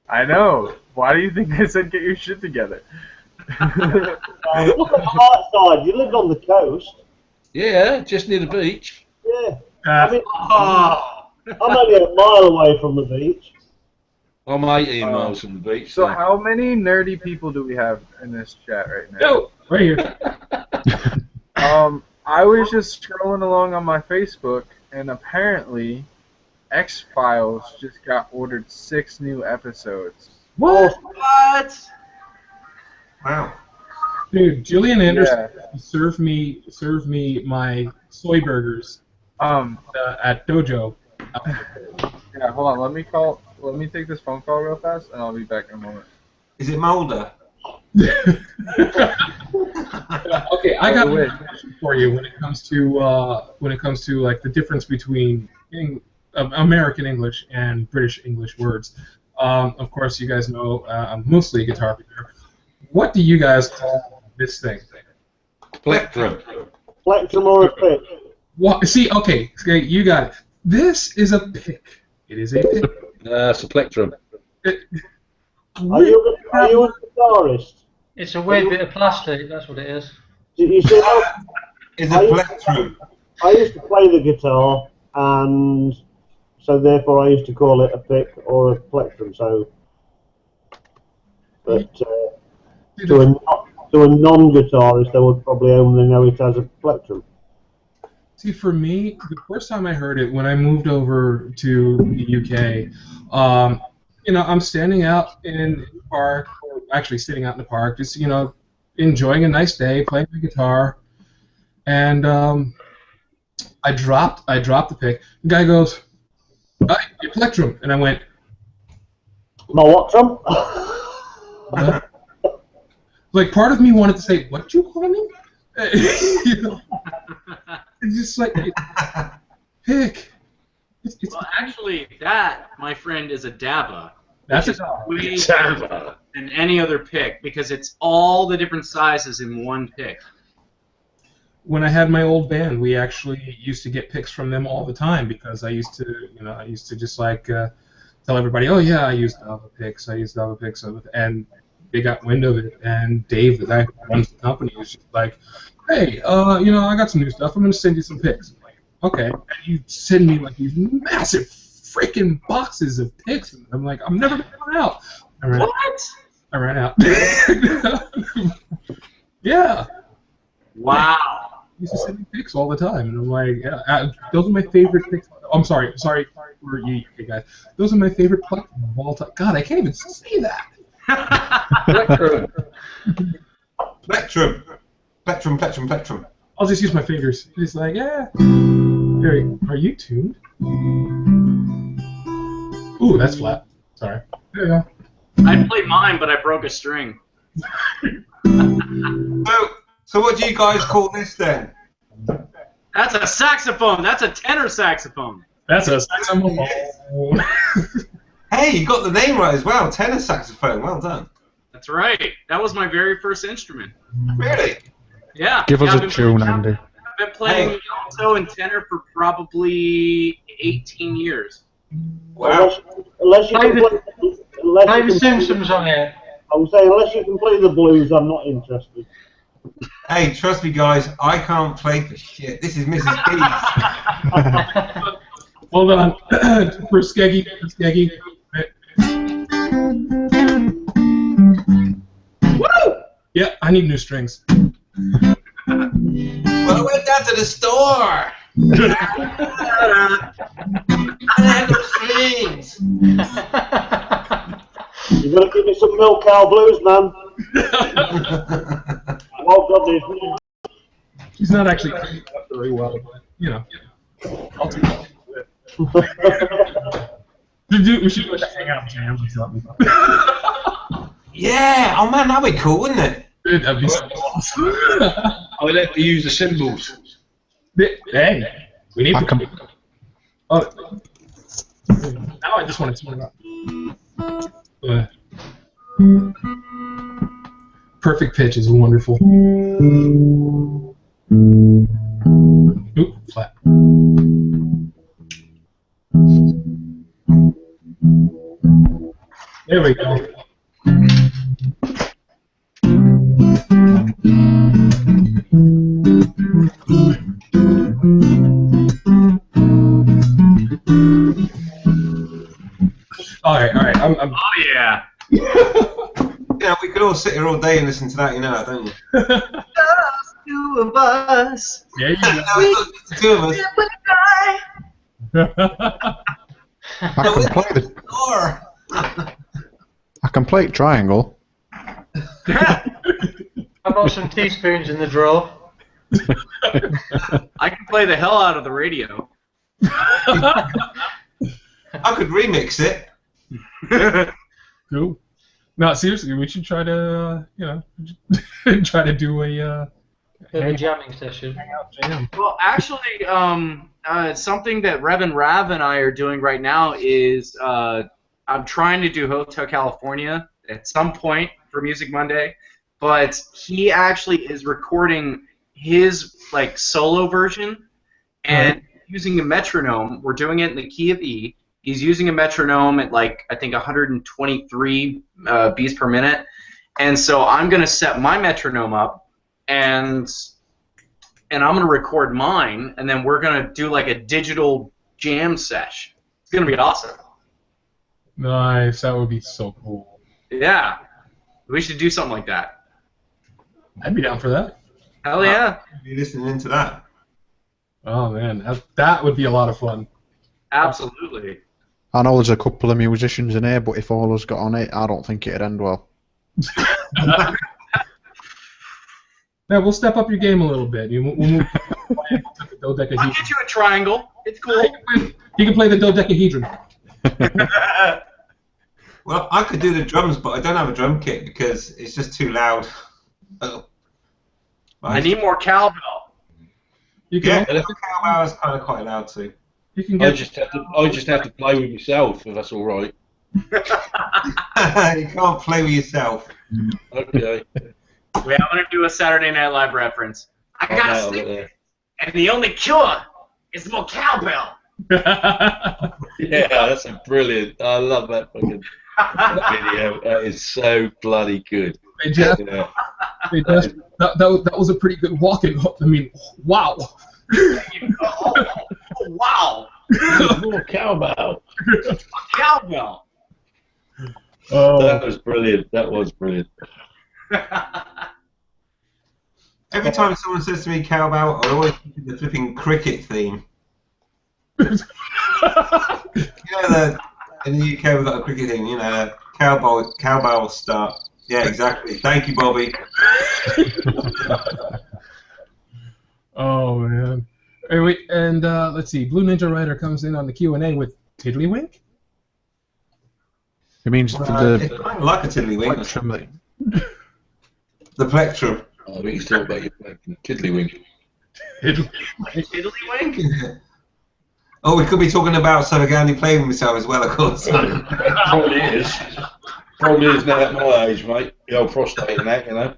S9: I know. Why do you think I said get your shit together?
S2: Look at the light side. You lived on the coast.
S8: Yeah, just near the beach.
S2: Yeah. I mean, I'm only a mile away from the beach.
S8: I'm 18 miles from the beach.
S9: So how many nerdy people do we have in this chat right now?
S1: No, right here.
S9: I was just scrolling along on my Facebook, and apparently X-Files just got ordered 6 new episodes.
S1: What?
S4: What?
S6: Wow.
S1: Dude, Gillian Anderson served me my soy burgers at Dojo.
S9: Yeah, hold on. Let me take this phone call real fast, and I'll be back in a moment.
S6: Is it Mulder?
S1: Okay, I got a question for you when it comes to like the difference between American English and British English words. Of course, you guys know I'm mostly a guitar player. What do you guys call this thing?
S8: Plectrum.
S2: Plectrum or a pick?
S1: What? See, okay, you got it. This is a pick. It is a pick.
S8: It's a plectrum.
S2: Are you a guitarist?
S5: It's a weird bit of plastic, that's what it is.
S2: You see,
S6: It's a plectrum.
S2: I used to play the guitar, and so therefore I used to call it a pick or a plectrum. So, but to a non-guitarist, they would probably only know it as a plectrum.
S1: See, for me, the first time I heard it, when I moved over to the UK, I'm standing out in the park, or actually sitting out in the park, just, enjoying a nice day, playing the guitar, and I dropped the pick. The guy goes, your plectrum, and I went,
S2: My what drum?
S1: like, part of me wanted to say, what you call me? It's just like, pick.
S10: Well, actually, that, my friend, is a dabba.
S1: That's
S10: way better than any other pick because it's all the different sizes in one pick.
S1: When I had my old band, we actually used to get picks from them all the time because I used to just like tell everybody, oh yeah, I use Dabba picks, and they got wind of it. And Dave, the guy who runs the company, was just like, hey, I got some new stuff. I'm gonna send you some picks. I'm like, okay. And you send me like these massive freaking boxes of picks, and I'm like, I'm never gonna run out. I ran out. Yeah.
S10: Wow.
S1: He used to send me pics all the time, and I'm like, yeah, those are my favorite pics. I'm sorry for you guys. Those are my favorite plectrum of all time. God, I can't even say that.
S6: Plectrum.
S1: I'll just use my fingers. It's like, yeah. Are you tuned? Ooh, that's flat. Sorry. There you go.
S10: I played mine, but I broke a string.
S6: So what do you guys call this then?
S10: That's a saxophone. That's a tenor saxophone.
S1: That's a saxophone.
S6: Hey, you got the name right as well. Tenor saxophone. Well done.
S10: That's right. That was my very first instrument.
S6: Really?
S10: Yeah.
S3: Give us a tune, Andy.
S10: I've been playing alto and tenor for probably 18 years.
S6: Wow.
S2: Unless you can play
S5: the Simpsons on here.
S2: I'm saying, unless you can play the blues, I'm not interested.
S6: Hey, trust me, guys. I can't play for shit. This is Mrs. Keys.
S1: Hold on. For Skeggy. Woo! Yeah, I need new strings.
S6: Well, I went down to the store. I had no strings.
S2: You gotta give me some Milk Cow Blues, man. Well, got this.
S1: He's not actually playing very well, but I'll take it. We should go to hangout jams or something.
S6: Yeah. Oh man, that'd be cool, wouldn't it?
S1: That'd be so awesome.
S8: I would have to use the cymbals.
S1: Hey, we need to. Oh, now I just want to turn it up. Perfect pitch is wonderful. Oop, flat. There we go. All right. I'm
S10: Oh yeah.
S6: Yeah, we could all sit here all day and listen to that, don't you?
S10: Just two of us.
S1: Yeah, you know.
S6: It's the two of us.
S3: I can play triangle.
S5: I've got some teaspoons in the drawer.
S10: I can play the hell out of the radio.
S6: I could remix it.
S1: Cool. No, seriously, we should try to, try to do a
S5: jamming session.
S1: hangout jam.
S10: Well, actually, something that Rev and Rav and I are doing right now is I'm trying to do Hotel California at some point for Music Monday, but he actually is recording his like solo version and using a metronome. We're doing it in the key of E. He's using a metronome at like I think 123 beats per minute, and so I'm gonna set my metronome up and I'm gonna record mine, and then we're gonna do like a digital jam sesh. It's gonna be awesome.
S1: Nice. That would be so cool.
S10: Yeah, we should do something like that.
S1: I'd be down for that.
S10: Hell yeah!
S6: Be listening to that.
S1: Oh man, that would be a lot of fun.
S10: Absolutely.
S3: I know there's a couple of musicians in here, but if all of us got on it, I don't think it'd end well.
S1: Yeah, we'll step up your game a little bit. We'll move to the
S10: I'll
S1: dodecahedron.
S10: get you a triangle. It's cool.
S1: You can play the dodecahedron.
S6: Well, I could do the drums, but I don't have a drum kit because it's just too loud. Oh.
S10: I need more cowbell.
S1: You can.
S6: Yeah, cowbell is kind of quite loud too.
S1: You can
S8: I
S1: get.
S8: just have to play with myself, if that's all right.
S6: You can't play with yourself.
S8: Okay.
S10: Wait, I'm gonna do a Saturday Night Live reference. I
S8: Oh,
S10: got
S8: no,
S10: sick, and the only cure is more cowbell.
S8: Yeah, that's a brilliant. I love that fucking video. That is so bloody good.
S1: Hey, Jeff,
S8: Yeah.
S1: hey, Jeff, that was a pretty good walking. I mean, wow.
S10: Oh, wow.
S8: More cowbell.
S10: Cowbell.
S1: Oh,
S8: That was brilliant. That was brilliant.
S6: Every time someone says to me cowbell, I always think of the flipping cricket theme. You know, in the UK we've got a cricket theme, you know, cowbell start. Yeah, exactly. Thank you, Bobby.
S1: oh man. Hey, wait, and let's see. Blue Ninja Rider comes in on the Q&A with Tiddlywink.
S3: It means
S6: It's
S3: the
S6: kind of like a tiddlywink.
S3: plectrum.
S6: The plectrum.
S8: I think he's talking about your fucking tiddlywink.
S10: Tiddlywink?
S6: Oh, we could be talking about Savagani playing with himself as well, of course.
S8: Probably is. Probably is now at my age, mate. The old prostate and that, you know.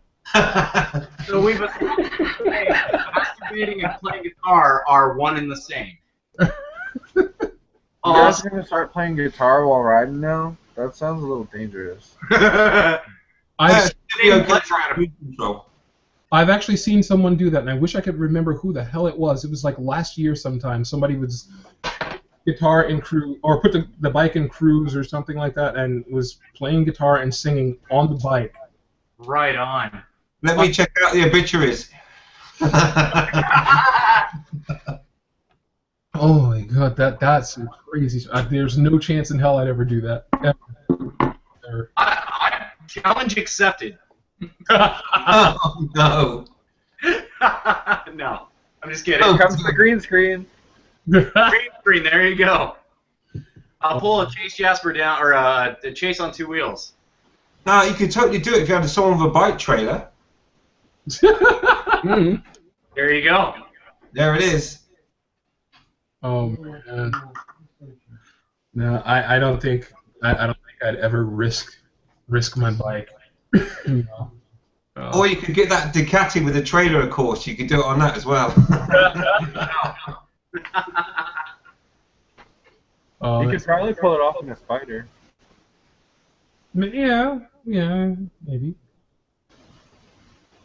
S10: So we've masturbating and playing guitar are one and the same.
S9: You guys are gonna start playing guitar while riding now? That sounds a little dangerous.
S1: I've
S6: Control.
S1: I've actually seen someone do that, and I wish I could remember who the hell it was. It was like last year sometime. Somebody was guitar in cruise, or put the bike in cruise or something like that, and was playing guitar and singing on the bike.
S10: Right on.
S6: Let me check out the obituaries.
S1: Oh my god, that's some crazy. There's no chance in hell I'd ever do that. Ever.
S10: I challenge accepted.
S6: Oh, no.
S10: No, I'm just kidding.
S6: Oh.
S9: Comes to the green screen.
S10: Green screen, there you go. I'll pull a Chase Jasper down, or a Chase on two wheels.
S6: No, you could totally do it if you had a song with a bike trailer.
S8: Mm.
S10: There you go.
S6: There it is.
S1: Oh man. No, I don't think I'd ever risk my bike. No.
S6: Or you could get that Ducati with a trailer, of course. You could do it on that as well.
S9: You could probably pull it off in a spider.
S1: Yeah, maybe.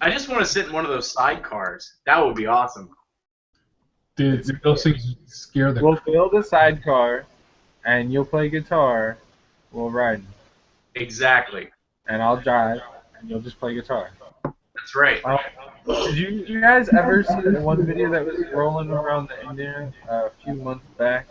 S10: I just want to sit in one of those sidecars. That would be awesome.
S1: Dude, those things scare the.
S9: We'll build a sidecar, and you'll play guitar. We'll ride,
S10: Exactly.
S9: and I'll drive, and you'll just play guitar.
S10: That's right.
S9: Did you guys ever see the one video that was rolling around the internet a few months back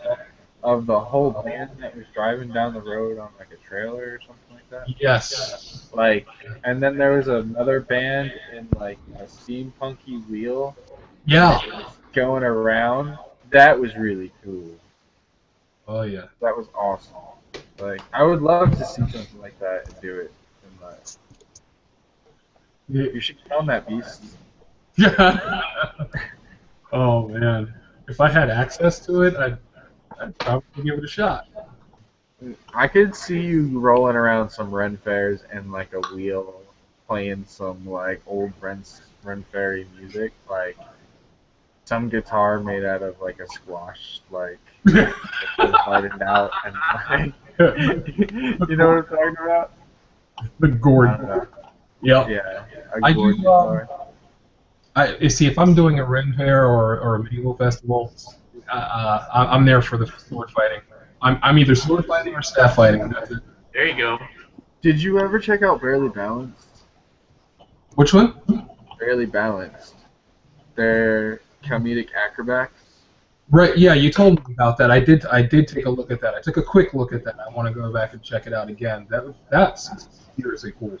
S9: of the whole band that was driving down the road on like a trailer or something like that?
S1: Yes.
S9: Like, and then there was another band in like a steampunky wheel
S1: Yeah.
S9: going around. That was really cool.
S1: Oh yeah.
S9: That was awesome. Like, I would love to see something like that and do it in but
S1: Yeah.
S9: you should get on that beast.
S1: Oh man, if I had access to it, I'd probably give it a shot.
S9: I could see you rolling around some Ren fairs and like a wheel, playing some like old Ren fairy music, like some guitar made out of like a squash, like hardened out, and like you know what I'm talking about?
S1: The
S9: I
S1: gourd.
S9: don't know.
S1: Yep.
S9: Yeah,
S1: I
S9: a gourd
S1: do.
S9: guitar.
S1: You see, if I'm doing a Ren Fair or a medieval festival, I'm there for the sword fighting. I'm either sword fighting or staff fighting. That's it.
S10: There you go.
S9: Did you ever check out Barely Balanced?
S1: Which one?
S9: Barely Balanced. They're comedic acrobats.
S1: Right. Yeah, you told me about that. I did take a look at that. I took a quick look at that. I want to go back and check it out again. That's seriously cool.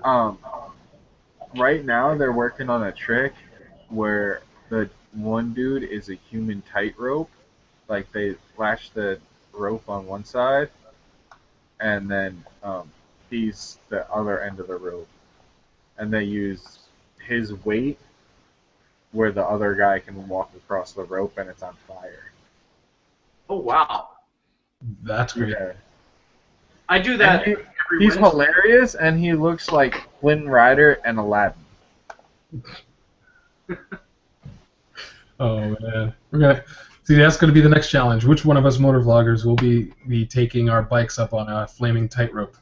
S1: Man.
S9: Right now they're working on a trick where the one dude is a human tightrope. Like they lash the rope on one side, and then he's the other end of the rope, and they use his weight where the other guy can walk across the rope and it's on fire.
S10: Oh wow.
S1: That's great.
S9: Yeah.
S10: I do that.
S9: And
S10: every
S9: he's
S10: Wednesday.
S9: hilarious, and he looks like Flynn Rider and Aladdin.
S1: Oh man, we're gonna see. That's gonna be the next challenge. Which one of us motor vloggers will be taking our bikes up on a flaming tightrope?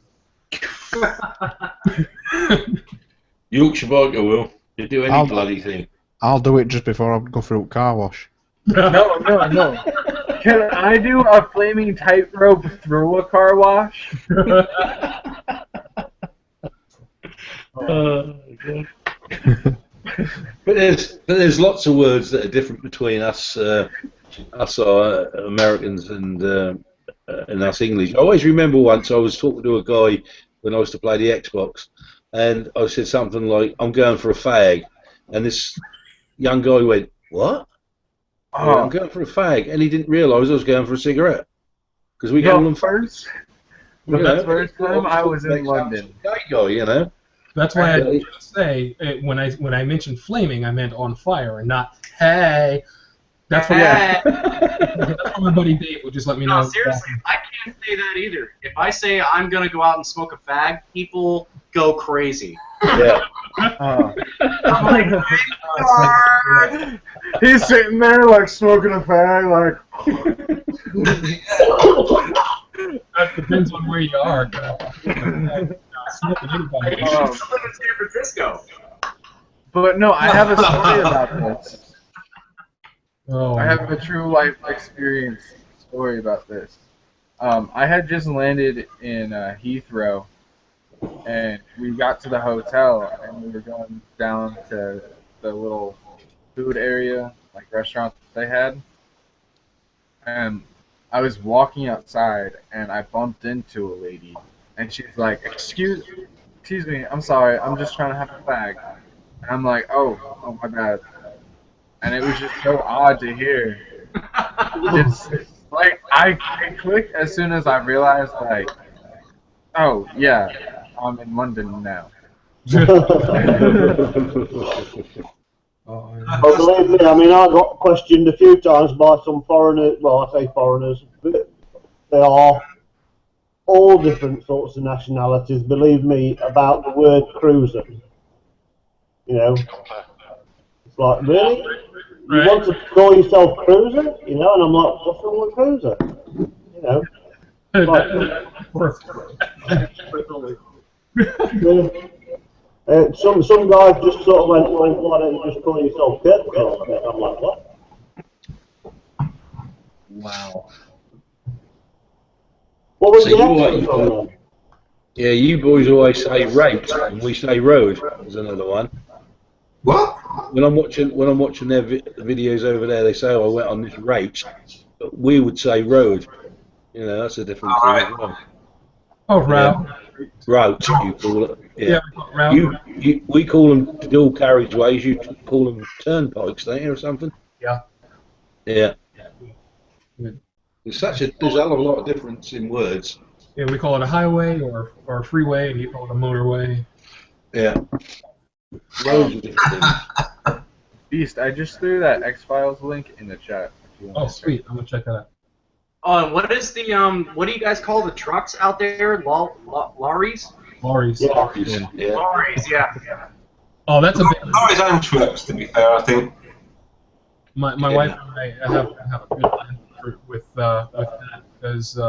S8: Yorkshire biker will. You do any
S3: I'll-
S8: bloody thing.
S3: I'll do it just before I go through a car wash.
S9: No. Can I do a flaming tightrope through a car wash?
S8: But there's lots of words that are different between us Americans and us English. I always remember once I was talking to a guy when I was to play the Xbox, and I said something like, "I'm going for a fag," and this young guy went, "What?" I went, I'm going for a fag, and he didn't realise I was going for a cigarette because we call them
S9: first. The first time I was in London.
S8: Gay guy, you know.
S1: That's why I was gonna say when I mentioned flaming, I meant on fire and not hey. That's what that's what my buddy Dave would just let me know.
S10: No, seriously, I can't say that either. If I say I'm gonna go out and smoke a fag, people go crazy.
S8: Yeah.
S10: I'm like,
S9: He's sitting there like smoking a fag, like.
S1: That depends on where you are. Smoking
S10: I
S1: anybody.
S10: used to live in San Francisco.
S9: But no, I have a story about this.
S1: Oh,
S9: I have a true life experience story about this. I had just landed in Heathrow, and we got to the hotel, and we were going down to the little food area, like restaurant that they had. And I was walking outside, and I bumped into a lady, and she's like, excuse me, I'm sorry, I'm just trying to have a fag. And I'm like, oh my bad. And it was just so odd to hear. Just, like, I clicked as soon as I realized, like, oh, yeah, I'm in London now.
S2: But believe me, I mean, I got questioned a few times by some foreigners. Well, I say foreigners, but they are all different sorts of nationalities. Believe me, about the word cruiser. You know, it's like, really? You want to call yourself cruiser? You know, and I'm like, what's wrong with cruiser? You know, some guys just sort of went, well, why don't you just call yourself Kurt? I'm like, what?
S1: wow.
S2: What was
S8: So
S2: the
S8: you
S2: accent
S8: what-
S2: on that?
S8: Yeah, you boys always say raped, and we say road. There's another one.
S6: What?
S8: When I'm watching their videos over there, they say, "Oh, I went on this rape," but we would say road. You know, that's a different thing as well.
S1: Oh, route.
S8: Route, you call it. Yeah.
S1: Route.
S8: We call them dual carriageways. You call them turnpikes, don't you, or something?
S1: Yeah.
S8: Yeah.
S1: Good.
S8: There's a hell of a lot of difference in words.
S1: Yeah, we call it a highway or a freeway, and you call it a motorway.
S8: Yeah. Loads of different things.
S9: Beast, I just threw that X-Files link in the chat. If you want
S1: Oh,
S9: to check.
S1: sweet! I'm gonna check that out.
S10: What is the what do you guys call the trucks out there? Lorries?
S1: Lorries.
S2: Yeah.
S8: Yeah.
S10: Lorries, yeah.
S1: Oh, that's a big.
S6: Lorries and trucks, to be fair, I think.
S1: My wife and I have a good plan with that because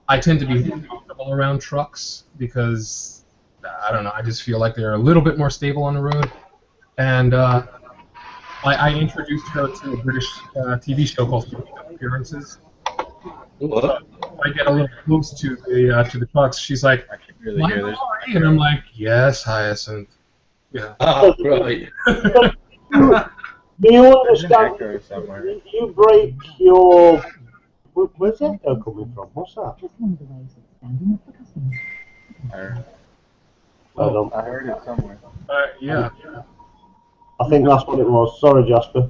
S1: I tend to be comfortable around trucks because I don't know. I just feel like they're a little bit more stable on the road, and I introduced her to a British TV show called Appearances.
S8: What?
S1: I get a little close to the trucks. She's like,
S9: I can really
S1: "My
S9: hear this.
S1: lorry," and I'm like, "Yes, Hyacinth." Yeah.
S8: Ah, right.
S2: Do you
S9: There's an
S2: understand?
S9: echo somewhere.
S2: You break your. Where's the echo coming from? What's that?
S1: Oh,
S9: I heard it somewhere.
S1: yeah.
S2: I think that's what it was. Sorry, Jasper.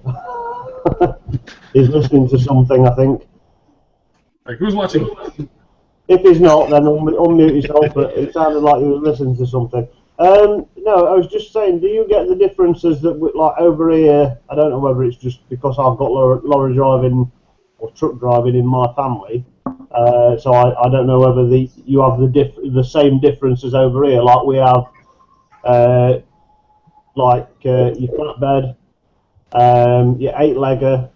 S2: He's listening to something, I think.
S1: Like, who's watching?
S2: If he's not, then unmute yourself, but it sounded like you were listening to something. No, I was just saying, do you get the differences that, like, over here, I don't know whether it's just because I've got lorry driving or truck driving in my family, so I don't know whether you have the same differences over here, like we have, your flatbed, your 8-legger,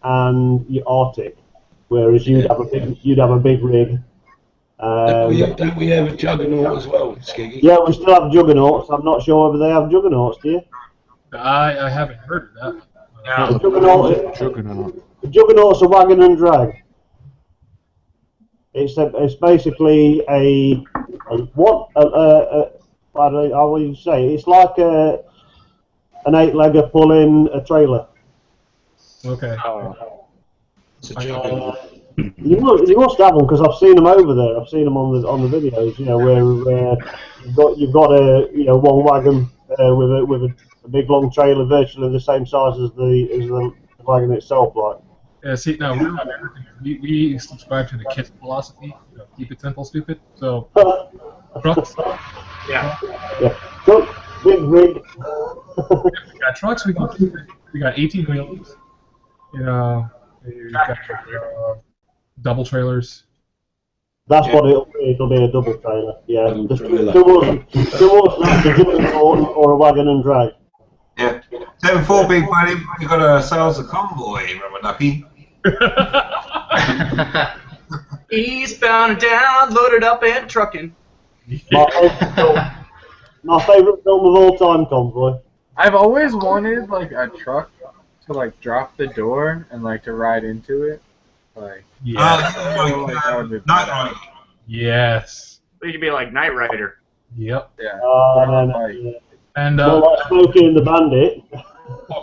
S2: and your Arctic, whereas you'd have a big rig.
S8: Don't we have a juggernaut as well, Skiggy?
S2: Yeah, we still have juggernauts. I'm not sure whether they have juggernauts, do you?
S1: I haven't heard of that.
S2: The juggernaut's a wagon and drag. It's basically how will you say? It's like an 8-legger pulling a trailer.
S1: Okay.
S8: It's a juggernaut.
S2: You must have them because I've seen them over there. I've seen them on the videos. You know where you've got a one wagon with a big long trailer, virtually the same size as the wagon itself. Like.
S1: Yeah. See, no, we're not everything. We subscribe to the KISS philosophy. Keep it simple, stupid. So trucks.
S10: Yeah.
S2: Yeah. Truck, big rig.
S1: We got trucks. We got 18 wheels. You know, we've got double trailers.
S2: That's what it'll be, a double trailer. Yeah.
S8: Double trailer.
S2: There was not a juggernaut or a wagon and drag.
S6: Yeah. 7-4 Big Buddy, you've got a sales a convoy, Rubber Ducky.
S10: Eastbound and down, loaded up and trucking.
S2: My favourite film of all time, Convoy.
S9: I've always wanted like a truck to like drop the door and like to ride into it. Like
S6: Night Rider.
S1: Yes.
S10: You could be like Knight Rider.
S1: Yep.
S9: yeah.
S2: No.
S1: And
S2: More like Smokey and the Bandit.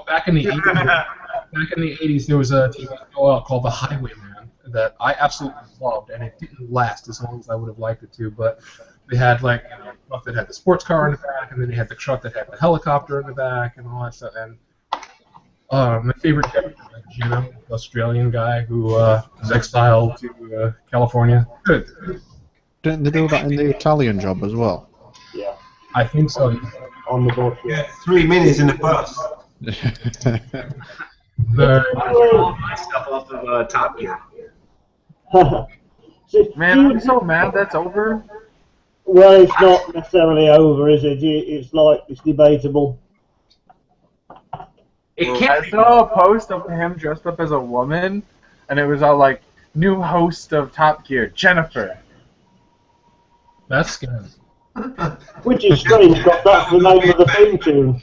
S1: back in the 80s, there was a TV show called The Highwayman that I absolutely loved, and it didn't last as long as I would have liked it to. But they had a truck that had the sports car in the back, and then they had the truck that had the helicopter in the back, and all that stuff. And my favorite character, Gino, Australian guy who was exiled to California. Good.
S3: Didn't they do that in the Italian Job as well?
S2: Yeah.
S1: I think so.
S2: On the board.
S6: Yeah, 3 minutes in the bus.
S10: All my stuff off of Top Gear.
S9: Man, I'm so mad that's over.
S2: Well, it's not necessarily over, is it? It's debatable.
S10: It can't
S9: I
S10: be.
S9: saw a post of him dressed up as a woman, and it was all like, new host of Top Gear, Jennifer.
S1: That's scary.
S2: Which is strange, because that's the name of the theme tune.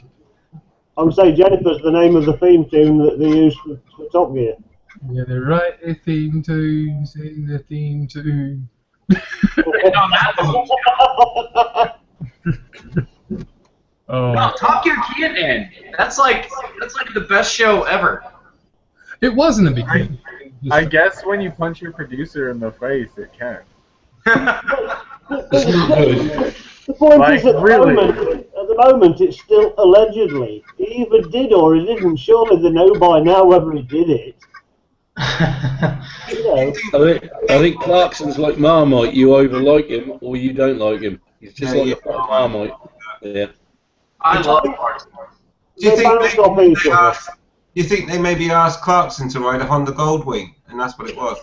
S2: I would say Jennifer's the name of the theme tune that they use for Top Gear.
S1: Yeah, they write a theme tune, sing the theme tune. Oh,
S10: No, Top Gear can't end. That's like the best show ever.
S1: it was in the beginning.
S9: I guess when you punch your producer in the face, it can.
S8: It's not good.
S2: The point
S9: Like,
S2: is, at
S9: really?
S2: the moment, it's still allegedly. He either did or he didn't. Surely they know by now whether he did it. You know,
S8: I think Clarkson's like Marmite. You either like him or you don't like him. He's just like a fucking Marmite. Yeah.
S10: I love Clarkson.
S6: Do you
S2: they
S6: think
S2: bounce off each other.
S6: you think they maybe asked Clarkson to ride a Honda Goldwing, and that's what it was?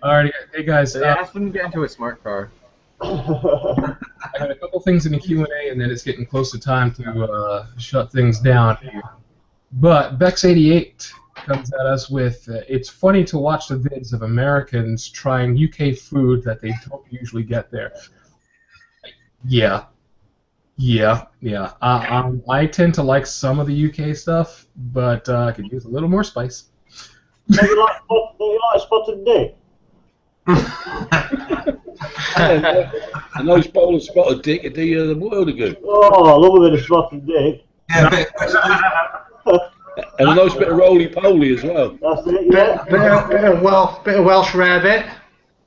S1: Alrighty, hey guys,
S9: They asked him to get into a smart car.
S1: I got a couple things in the Q&A, and then it's getting close to time to shut things down here. But Bex88 comes at us with, it's funny to watch the vids of Americans trying UK food that they don't usually get there. Yeah. I tend to like some of the UK stuff, but I could use a little more spice.
S2: Do you like spotted dick?
S8: A nice bowl of spotted dick would do you the world of good.
S2: Oh, I love a bit of spotted dick.
S6: Yeah,
S8: And a nice bit of roly-poly as well.
S2: That's it, yeah.
S5: Bit of Welsh rarebit.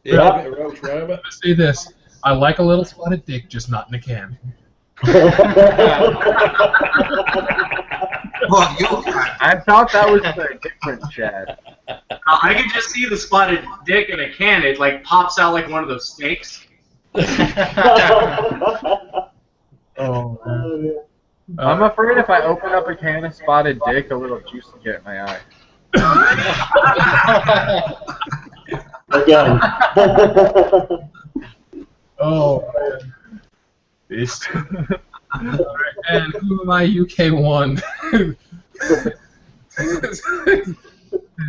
S8: Yeah, a bit of Welsh rarebit.
S1: Let's say this. I like a little spotted dick, just not in a can.
S6: What,
S9: I thought that was a different Chad.
S10: I can just see the spotted dick in a can. It like pops out like one of those snakes.
S1: Oh, man.
S9: I'm afraid if I open up a can of spotted dick, a little juice will get in my eye.
S2: Again.
S1: Oh, man. It's Alright, and who am I, UK one?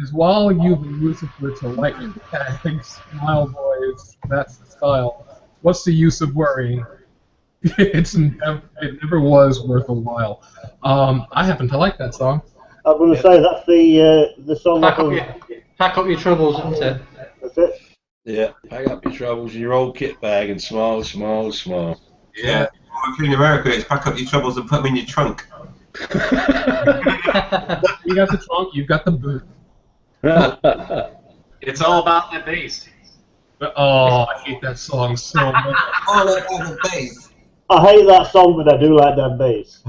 S1: Is while you've been Lucifer to lightning tags, smile boys, that's the style. What's the use of worrying? It never was worth a while. I happen to like that song.
S2: I'm going to say that's the song.
S5: Pack up your troubles, isn't it?
S2: That's it.
S8: Yeah, pack up your troubles in your old kit bag and smile, smile, smile.
S6: Yeah. If you're in America, it's pack up your troubles and put them in your trunk.
S1: You got the trunk, you've got the boot.
S10: It's all about that bass.
S1: Oh, I hate that song so much.
S6: All about the bass.
S2: I hate that song, but I do like that bass.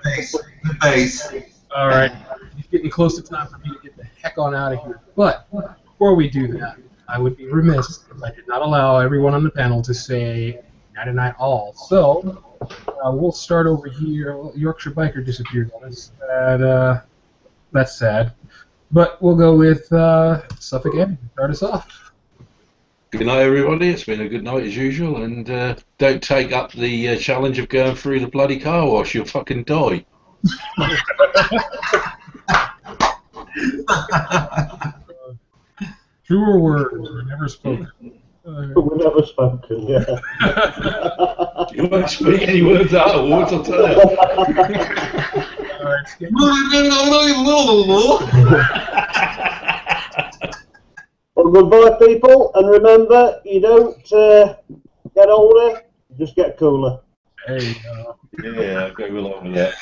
S6: Bass. The bass.
S1: Alright, it's getting close to time for me to get the heck on out of here. But before we do that, I would be remiss if I did not allow everyone on the panel to say night-night all. So, we'll start over here. Yorkshire Biker disappeared on us, and that's sad. But we'll go with Suffolk Ed to start us off.
S8: Good night, everybody. It's been a good night as usual, and don't take up the challenge of going through the bloody car wash. You'll fucking die.
S1: Truer words were never spoken.
S2: We're never spoken, yeah.
S8: You won't speak any words afterwards, I'll tell you.
S2: Well, goodbye, people, and remember, you don't get older, you just get cooler.
S1: There you go.
S8: Yeah, I'll go along with that.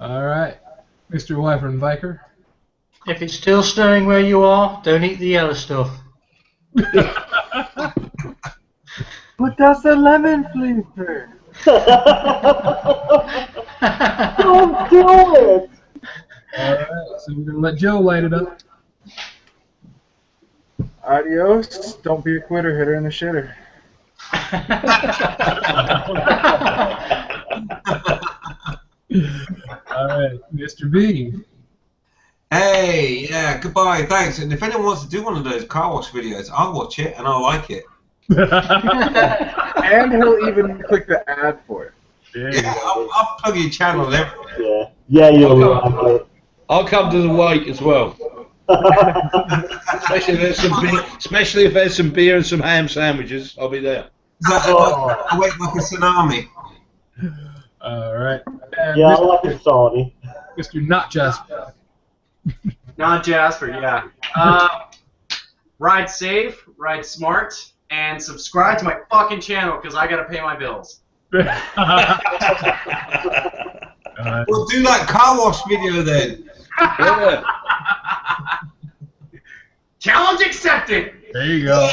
S1: Alright, Mr. Wyvern Biker.
S5: If it's still snowing where you are, don't eat the yellow stuff.
S9: But that's a lemon flavor.
S2: Don't do it!
S1: Alright, so we're going to let Joe light it up.
S9: Adios. Don't be a quitter, hit her in the shitter.
S1: Alright, Mr. B.
S6: Hey, yeah, goodbye, thanks. And if anyone wants to do one of those car wash videos, I'll watch it and I'll like it.
S9: And he'll even click the ad for it.
S6: Yeah, I'll plug your channel and everything.
S2: Yeah, you'll like it.
S8: I'll come to the wake as well. Especially if there's some beer and some ham sandwiches, I'll be there.
S6: I wait like a tsunami.
S1: Alright.
S2: Yeah, I like it, Sony.
S1: Mr. Not Jasper.
S10: Not Jasper, yeah. Ride safe, ride smart, and subscribe to my fucking channel because I gotta pay my bills.
S6: We'll do that car wash video then.
S8: Yeah.
S10: Challenge accepted!
S1: There you go.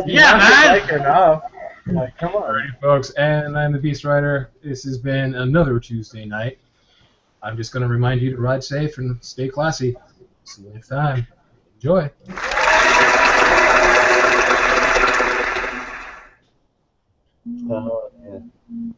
S10: Yeah, man!
S9: Like enough. Like, come on.
S1: Alrighty, folks, and I'm the Beast Rider. This has been another Tuesday night. I'm just going to remind you to ride safe and stay classy. See you next time. Enjoy.
S2: Yeah.